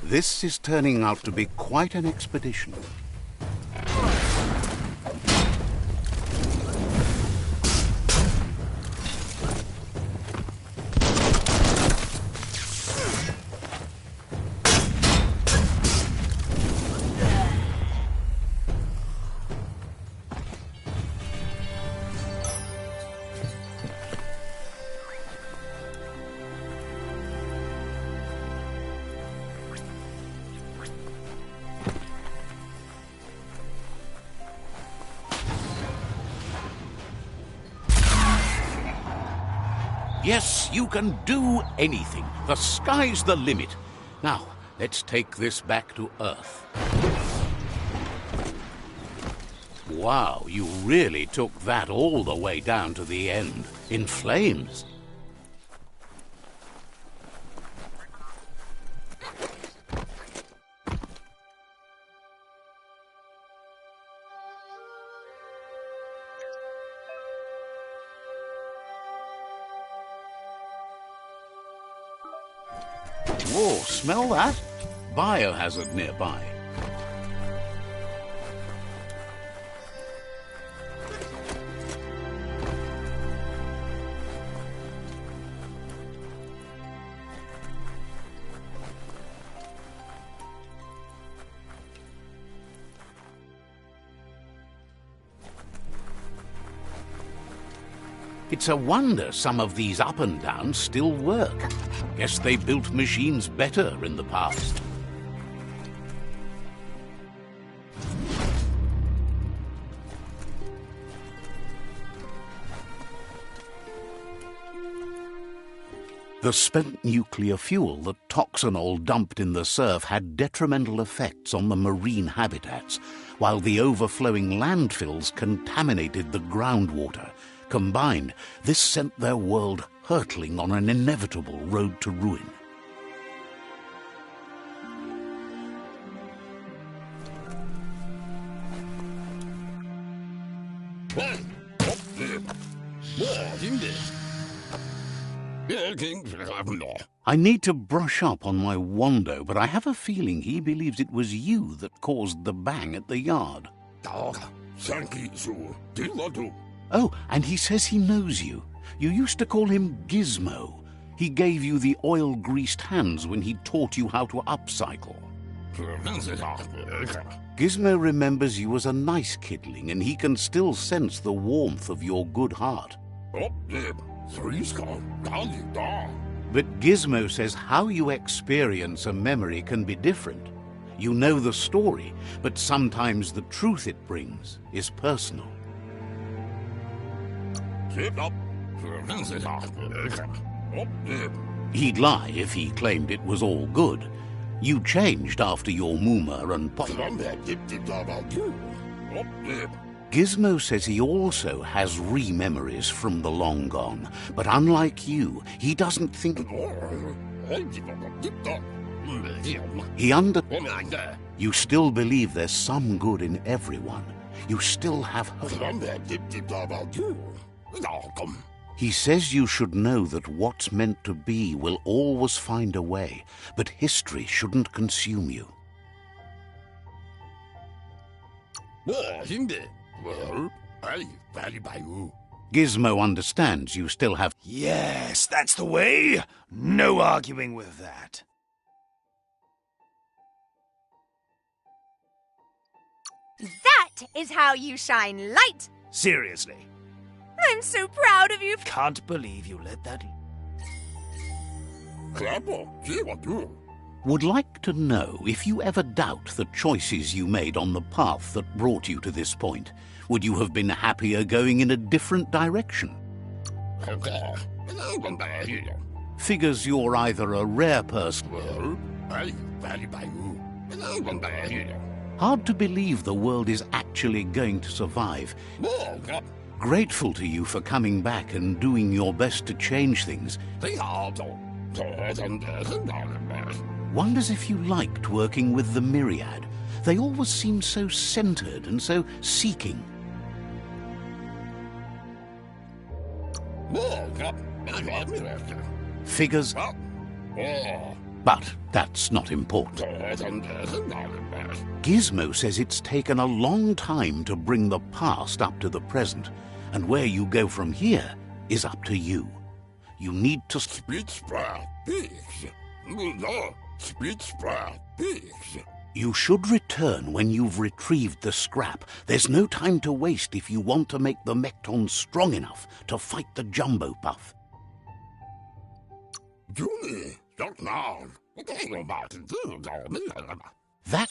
This is turning out to be quite an expedition. Yes, you can do anything. The sky's the limit. Now, let's take this back to Earth. Wow, you really took that all the way down to the end, in flames. Whoa, smell that? Biohazard nearby. It's a wonder some of these up and downs still work. Guess they built machines better in the past. The spent nuclear fuel that Toxanol dumped in the surf had detrimental effects on the marine habitats, while the overflowing landfills contaminated the groundwater. Combined, this sent their world hurtling on an inevitable road to ruin. I need to brush up on my Wando, but I have a feeling he believes it was you that caused the bang at the yard. Oh, and he says he knows you. You used to call him Gizmo. He gave you the oil-greased hands when he taught you how to upcycle. Gizmo remembers you as a nice kidling, and he can still sense the warmth of your good heart. But Gizmo says how you experience a memory can be different. You know the story, but sometimes the truth it brings is personal. He'd lie if he claimed it was all good. You changed after your Mooma and Pop. Gizmo says he also has re-memories from the long gone, but unlike you, he doesn't think... You still believe there's some good in everyone. You still have hope. He says you should know that what's meant to be will always find a way, but history shouldn't consume you. Gizmo understands you still have... Yes, that's the way. No arguing with that. That is how you shine light! Seriously. I'm so proud of you. Can't believe you let that... Would like to know if you ever doubt the choices you made on the path that brought you to this point. Would you have been happier going in a different direction? Figures you're either a rare person... Hard to believe the world is actually going to survive. Grateful to you for coming back and doing your best to change things. Wonders if you liked working with the Myriad. They always seemed so centered and so seeking. Figures... But that's not important. Gizmo says it's taken a long time to bring the past up to the present, and where you go from here is up to you. You need to... You should return when you've retrieved the scrap. There's no time to waste if you want to make the Mecton strong enough to fight the Jumbo Puff. That...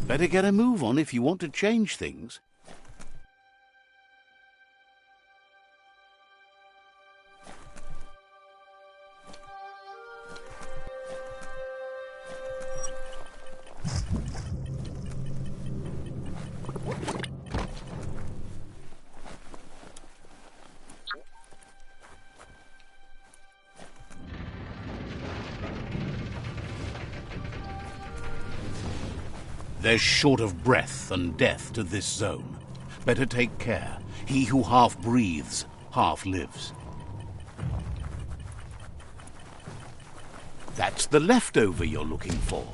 Better get a move on if you want to change things. There's short of breath and death to this zone. Better take care. He who half breathes, half lives. That's the leftover you're looking for.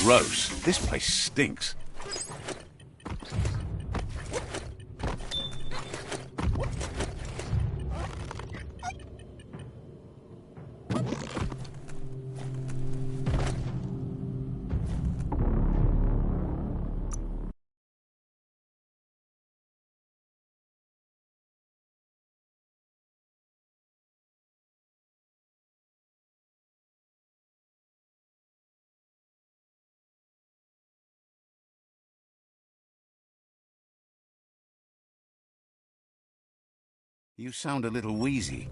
Gross. This place stinks. You sound a little wheezy.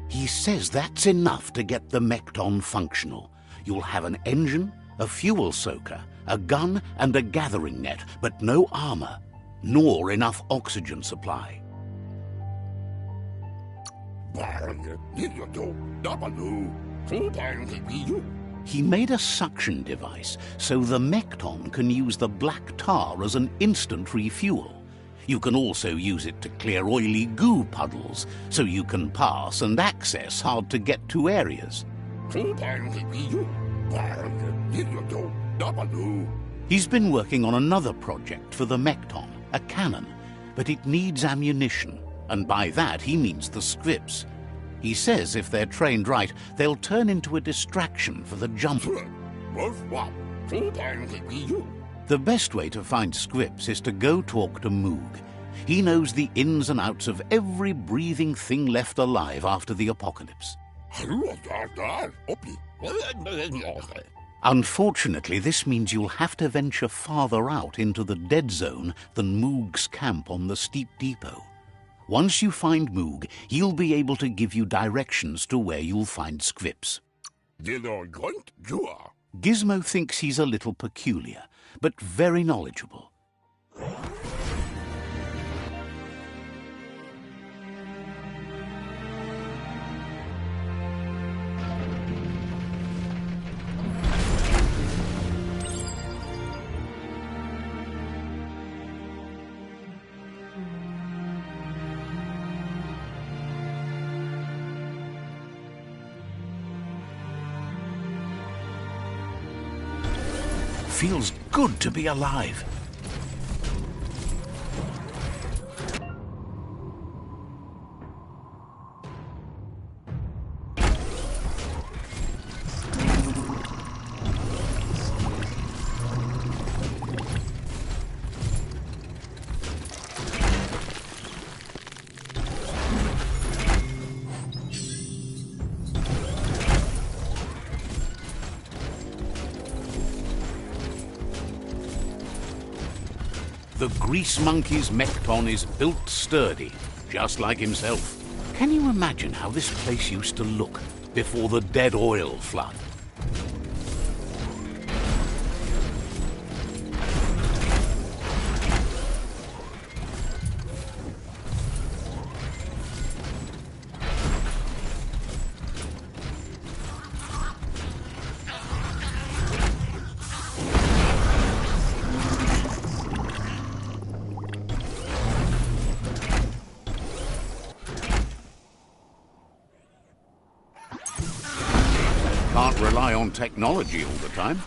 He says that's enough to get the Mekton functional. You'll have an engine, a fuel soaker, a gun and a gathering net, but no armor, nor enough oxygen supply. He made a suction device so the Mekton can use the black tar as an instant refuel. You can also use it to clear oily goo puddles, so you can pass and access hard-to-get-to areas. He's been working on another project for the Mekton, a cannon, but it needs ammunition, and by that he means the scripts. He says if they're trained right, they'll turn into a distraction for the jumper. The best way to find scripts is to go talk to Moog. He knows the ins and outs of every breathing thing left alive after the apocalypse. Unfortunately, this means you'll have to venture farther out into the dead zone than Moog's camp on the steep depot. Once you find Moog, he'll be able to give you directions to where you'll find scripts. Gizmo thinks he's a little peculiar, but very knowledgeable. Feels good to be alive. The Grease Monkey's Mekton is built sturdy, just like himself. Can you imagine how this place used to look before the dead oil flood? Can't rely on technology all the time.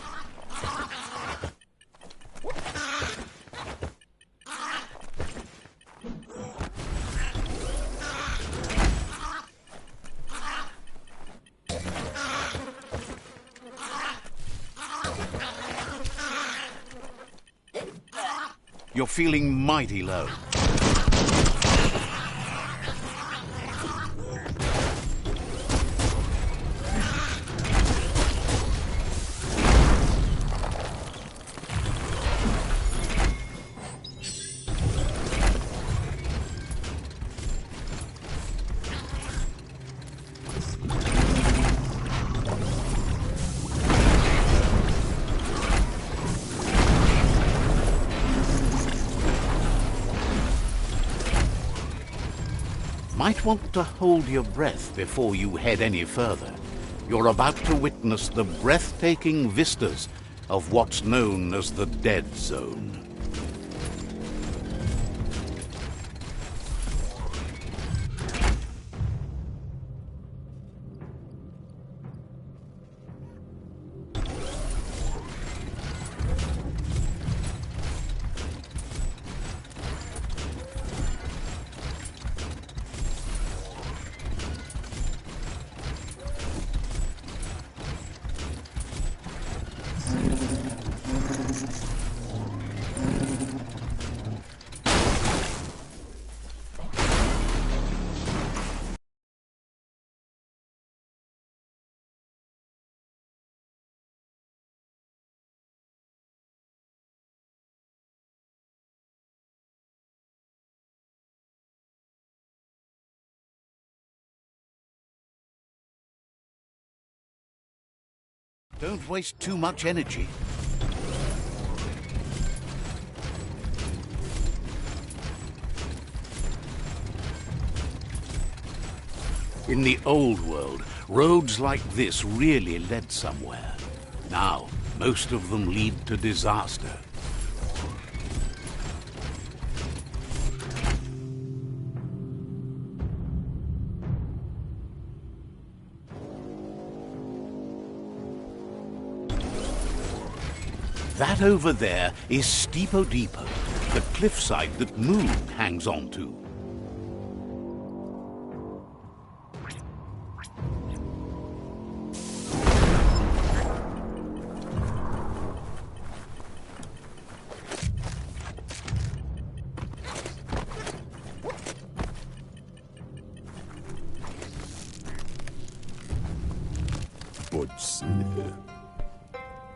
You're feeling mighty low. Might want to hold your breath before you head any further. You're about to witness the breathtaking vistas of what's known as the Dead Zone. Don't waste too much energy. In the old world, roads like this really led somewhere. Now, most of them lead to disaster. That over there is Steepo Depot, the cliffside that Moog hangs on to. Botse.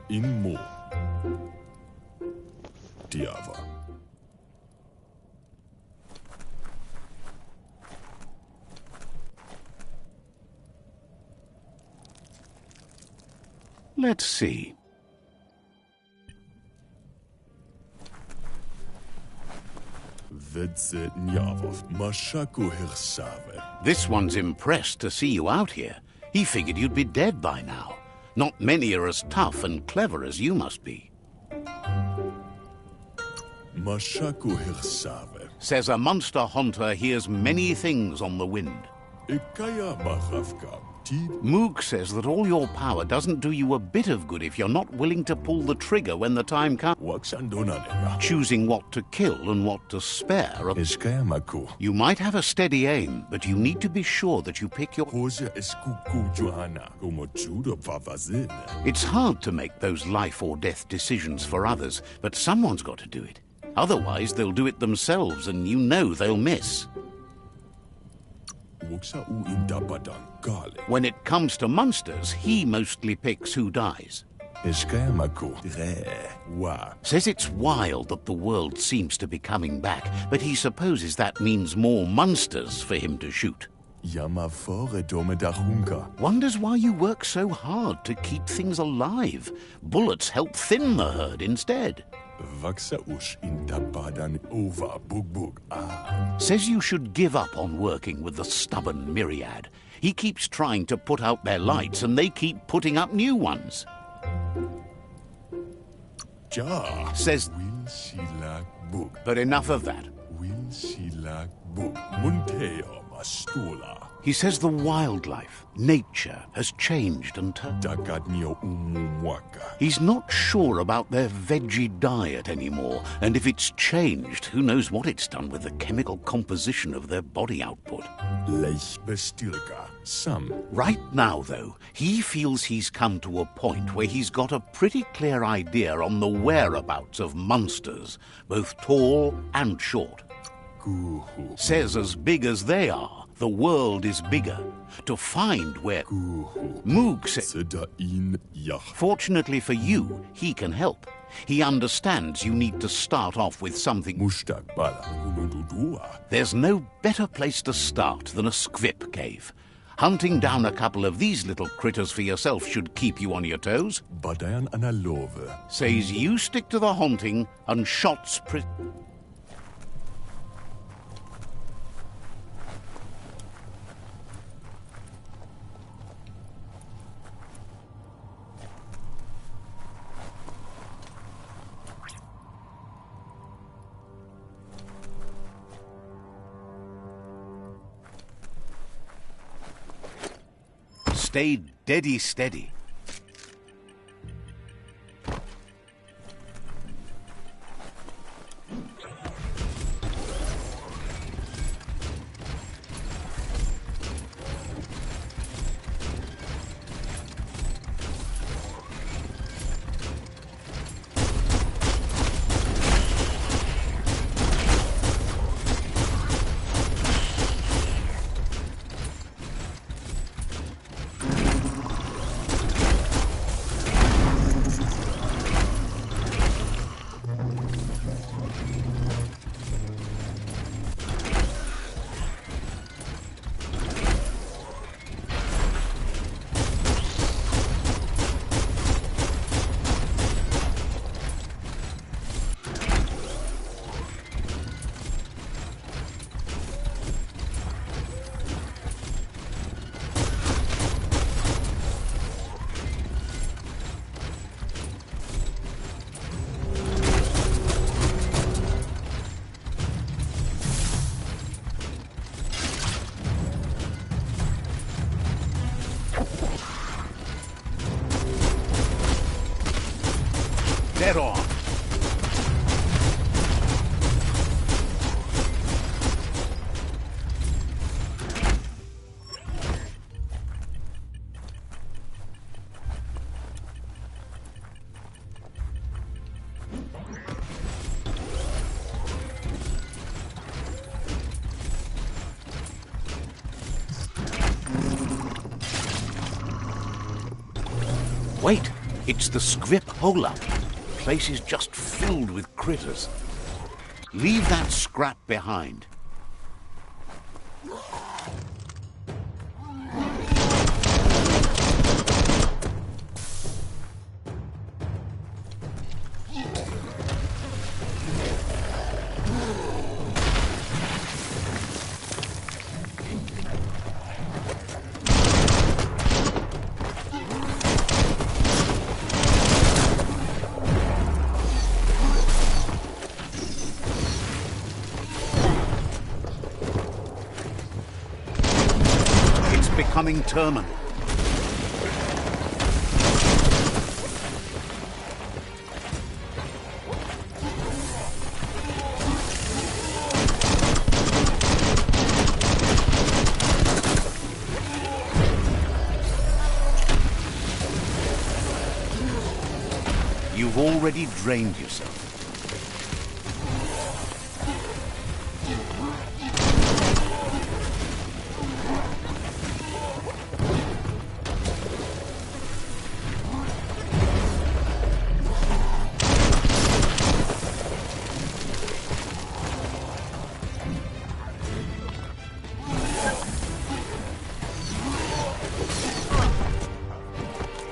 Inmo. Diava. Let's see. Vedze Njavov. Mashako Hirsave. This one's impressed to see you out here. He figured you'd be dead by now. Not many are as tough and clever as you must be. Mashako Hirsave. Says a monster hunter hears many things on the wind. Ikaya Mahavka. Moog says that all your power doesn't do you a bit of good if you're not willing to pull the trigger when the time comes. Choosing what to kill and what to spare. You might have a steady aim, but you need to be sure that you pick your... It's hard to make those life or death decisions for others, but someone's got to do it. Otherwise, they'll do it themselves, and you know they'll miss. When it comes to monsters, he mostly picks who dies. Says it's wild that the world seems to be coming back, but he supposes that means more monsters for him to shoot. Wonders why you work so hard to keep things alive. Bullets help thin the herd instead. Says you should give up on working with the stubborn myriad. He keeps trying to put out their lights and they keep putting up new ones. Says... But enough of that. He says the wildlife, nature, has changed and he's not sure about their veggie diet anymore, and if it's changed, who knows what it's done with the chemical composition of their body output. Right now, though, he feels he's come to a point where he's got a pretty clear idea on the whereabouts of monsters, both tall and short. Says as big as they are, the world is bigger. To find where... Moog says... Fortunately for you, he can help. He understands you need to start off with something... There's no better place to start than a squip cave. Hunting down a couple of these little critters for yourself should keep you on your toes. Says you stick to the hunting and shots... Stay deady steady. Dead on. Wait, it's the Scrip hole-up. Place is just filled with critters. Leave that scrap behind. Becoming terminal. You've already drained yourself.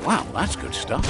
Wow, that's good stuff.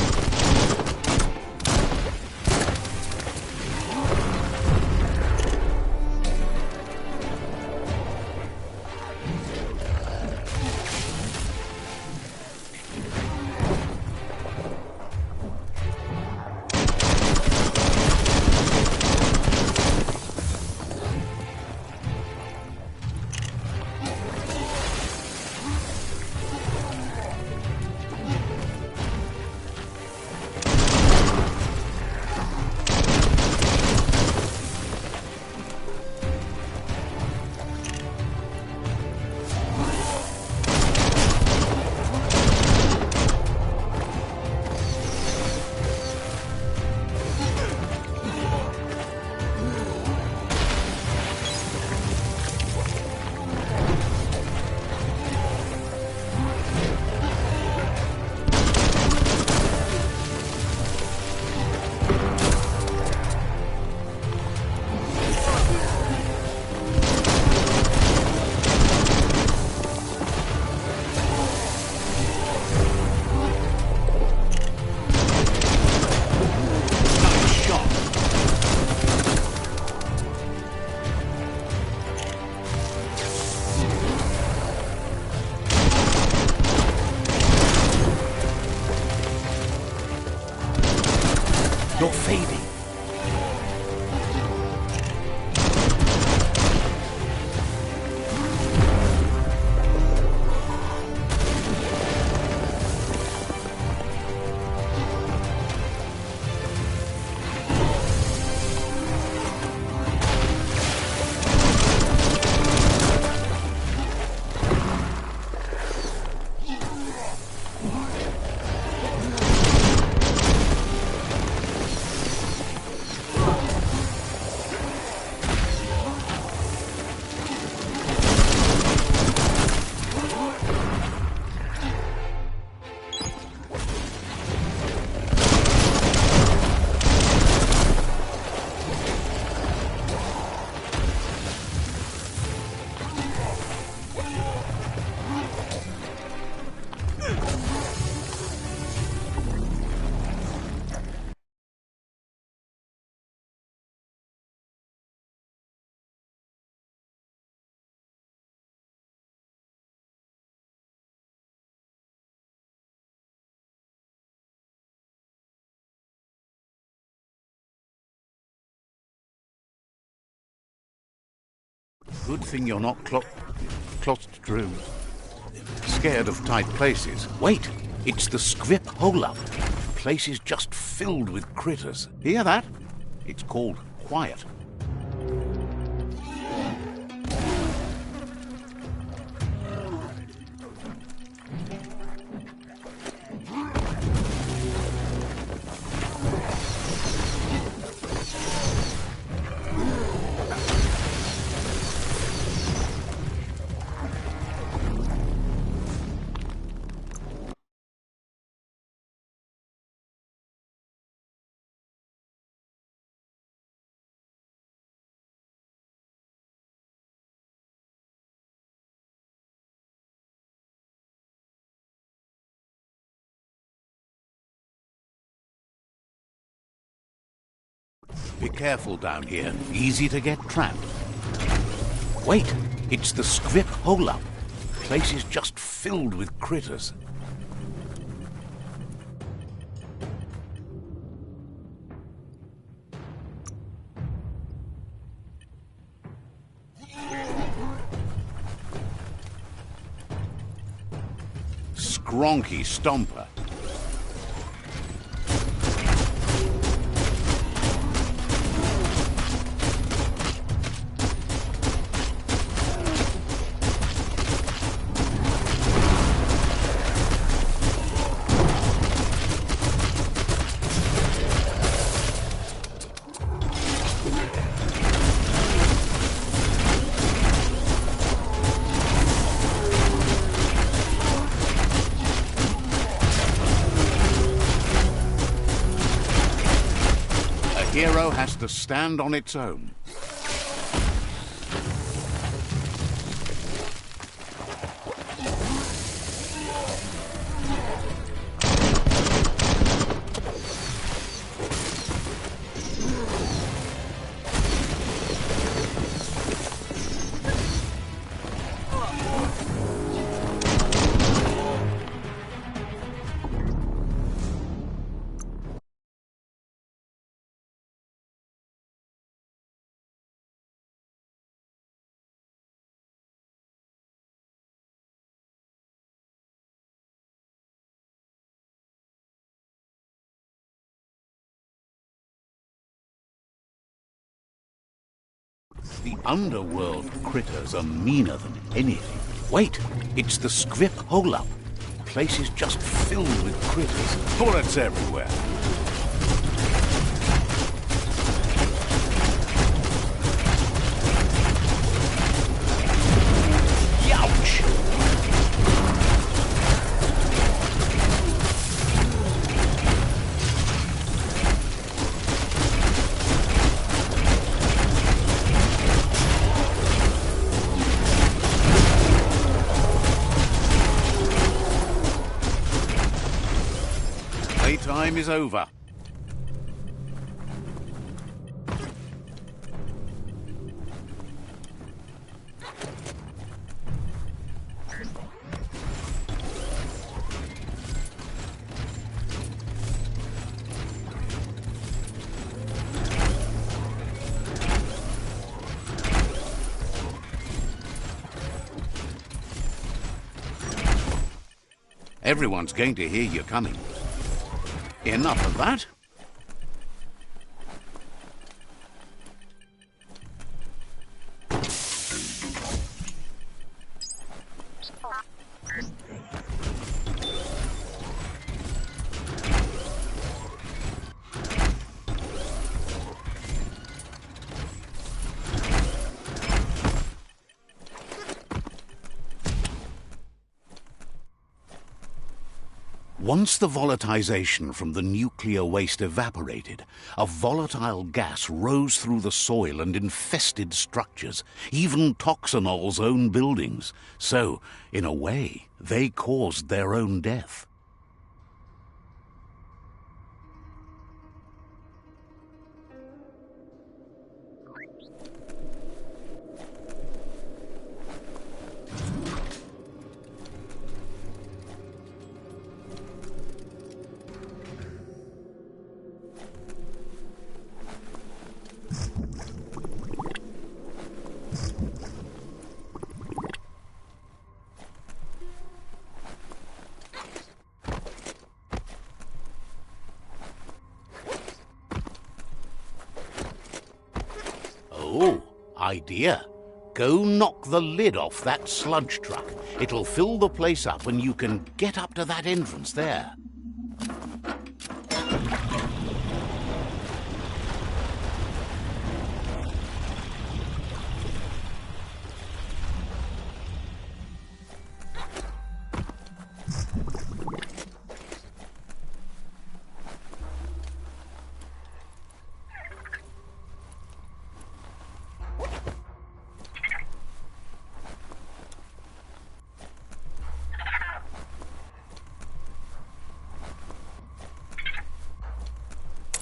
You're fading. Good thing you're not scared of tight places. Wait, it's the Scrip hole-up. Place is just filled with critters. Hear that? It's called quiet. Be careful down here. Easy to get trapped. Wait, it's the Scrip hole-up. Place is just filled with critters. Skronky Stomper. Hero has to stand on its own. The underworld critters are meaner than anything. Wait, it's the Scrip hole-up. Place is just filled with critters. Bullets everywhere. Youch! Playtime is over. Everyone's going to hear you coming. Enough of that. Once the volatilization from the nuclear waste evaporated, a volatile gas rose through the soil and infested structures, even Toxanol's own buildings. So, in a way, they caused their own death. Oh, idea. Go knock the lid off that sludge truck. It'll fill the place up and you can get up to that entrance there.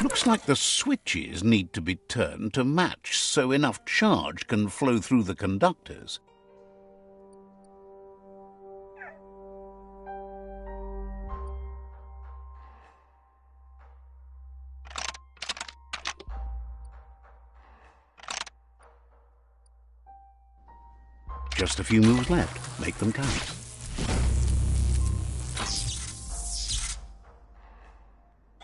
Looks like the switches need to be turned to match so enough charge can flow through the conductors. Just a few moves left. Make them count.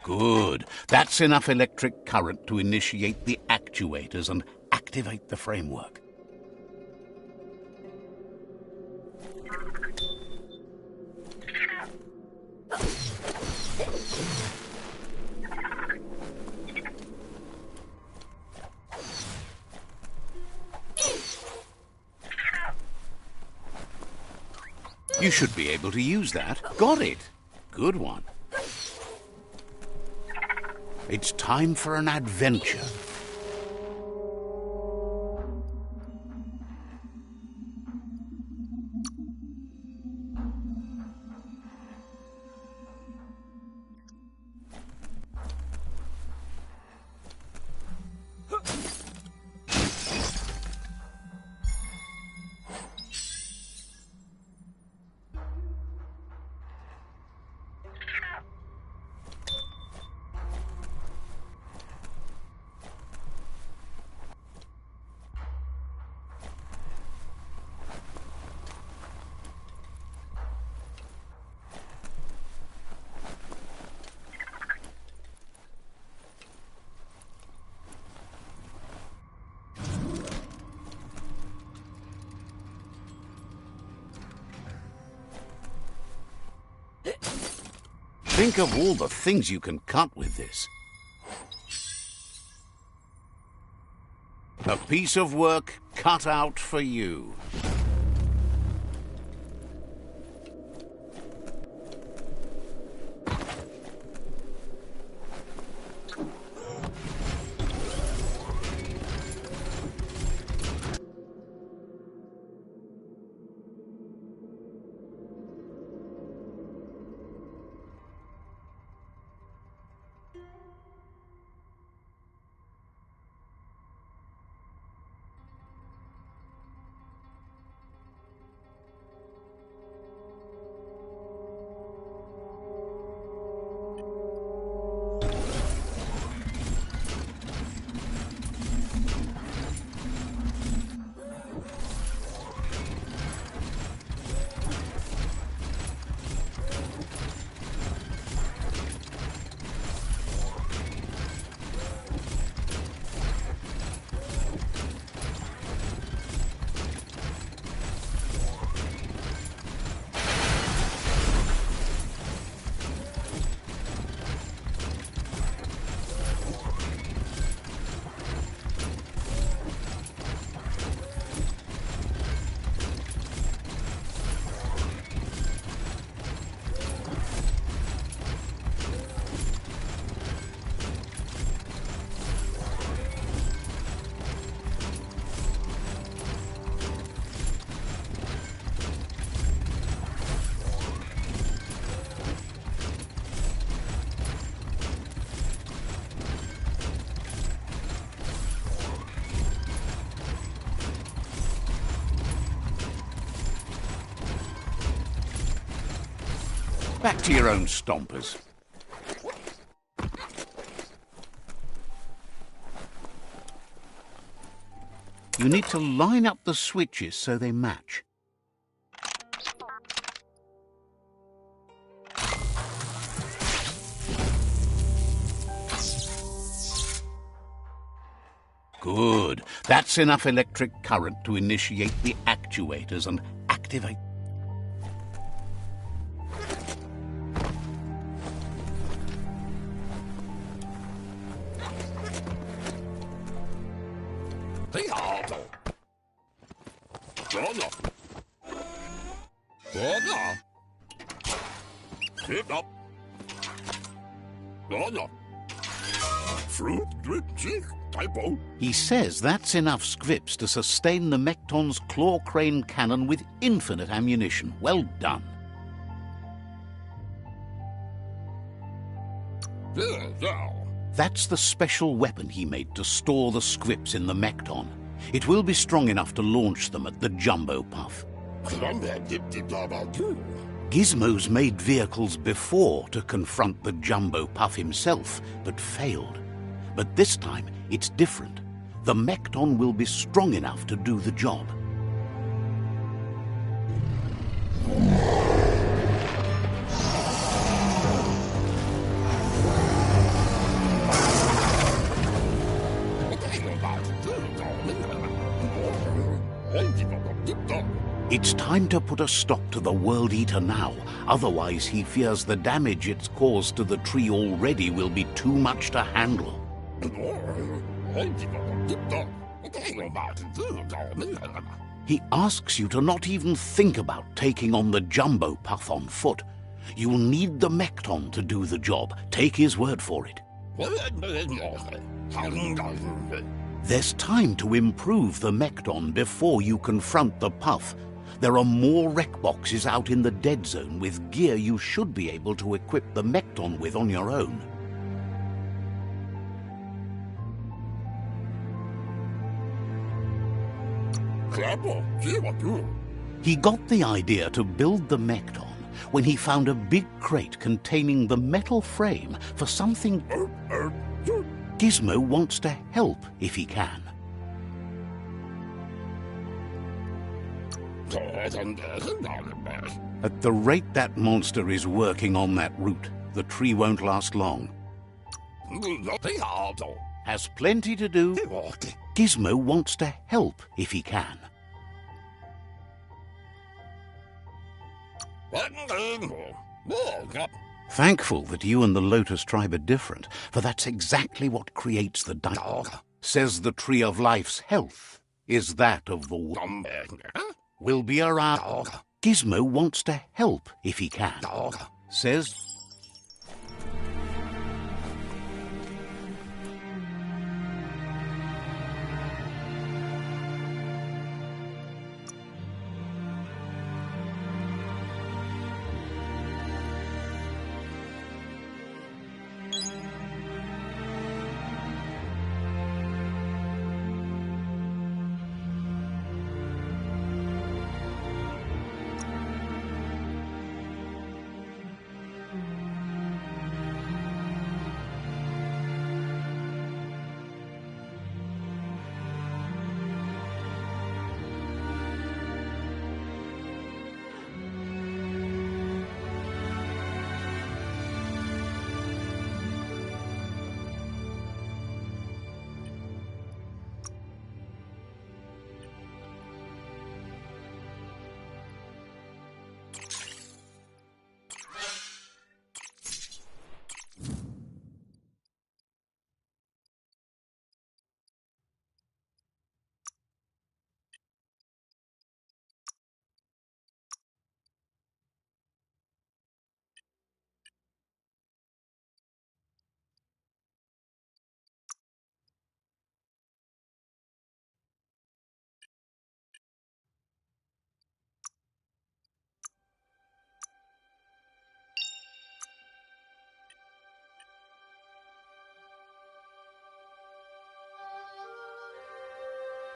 Good. That's enough electric current to initiate the actuators and activate the framework. You should be able to use that. Got it. Good one. It's time for an adventure. Think of all the things you can cut with this. A piece of work cut out for you. Back to your own stompers. You need to line up the switches so they match. Good. That's enough electric current to initiate the actuators and activate. He says that's enough scripts to sustain the Mekton's claw crane cannon with infinite ammunition. Well done. That's the special weapon he made to store the scripts in the Mekton. It will be strong enough to launch them at the Jumbo Puff. Gizmo's made vehicles before to confront the Jumbo Puff himself, but failed. But this time, it's different. The Mekton will be strong enough to do the job. It's time to put a stop to the World Eater now. Otherwise, he fears the damage it's caused to the tree already will be too much to handle. He asks you to not even think about taking on the Jumbo Puff on foot. You'll need the Mekton to do the job. Take his word for it. There's time to improve the Mekton before you confront the Puff. There are more wreck boxes out in the dead zone with gear you should be able to equip the Mekton with on your own. He got the idea to build the Mekton when he found a big crate containing the metal frame for something. Gizmo wants to help if he can. At the rate that monster is working on that route, the tree won't last long. Has plenty to do. Gizmo wants to help if he can. Thankful that you and the Lotus tribe are different, for that's exactly what creates the says the Tree of Life's health is that of the will be around. Gizmo wants to help if he can. Says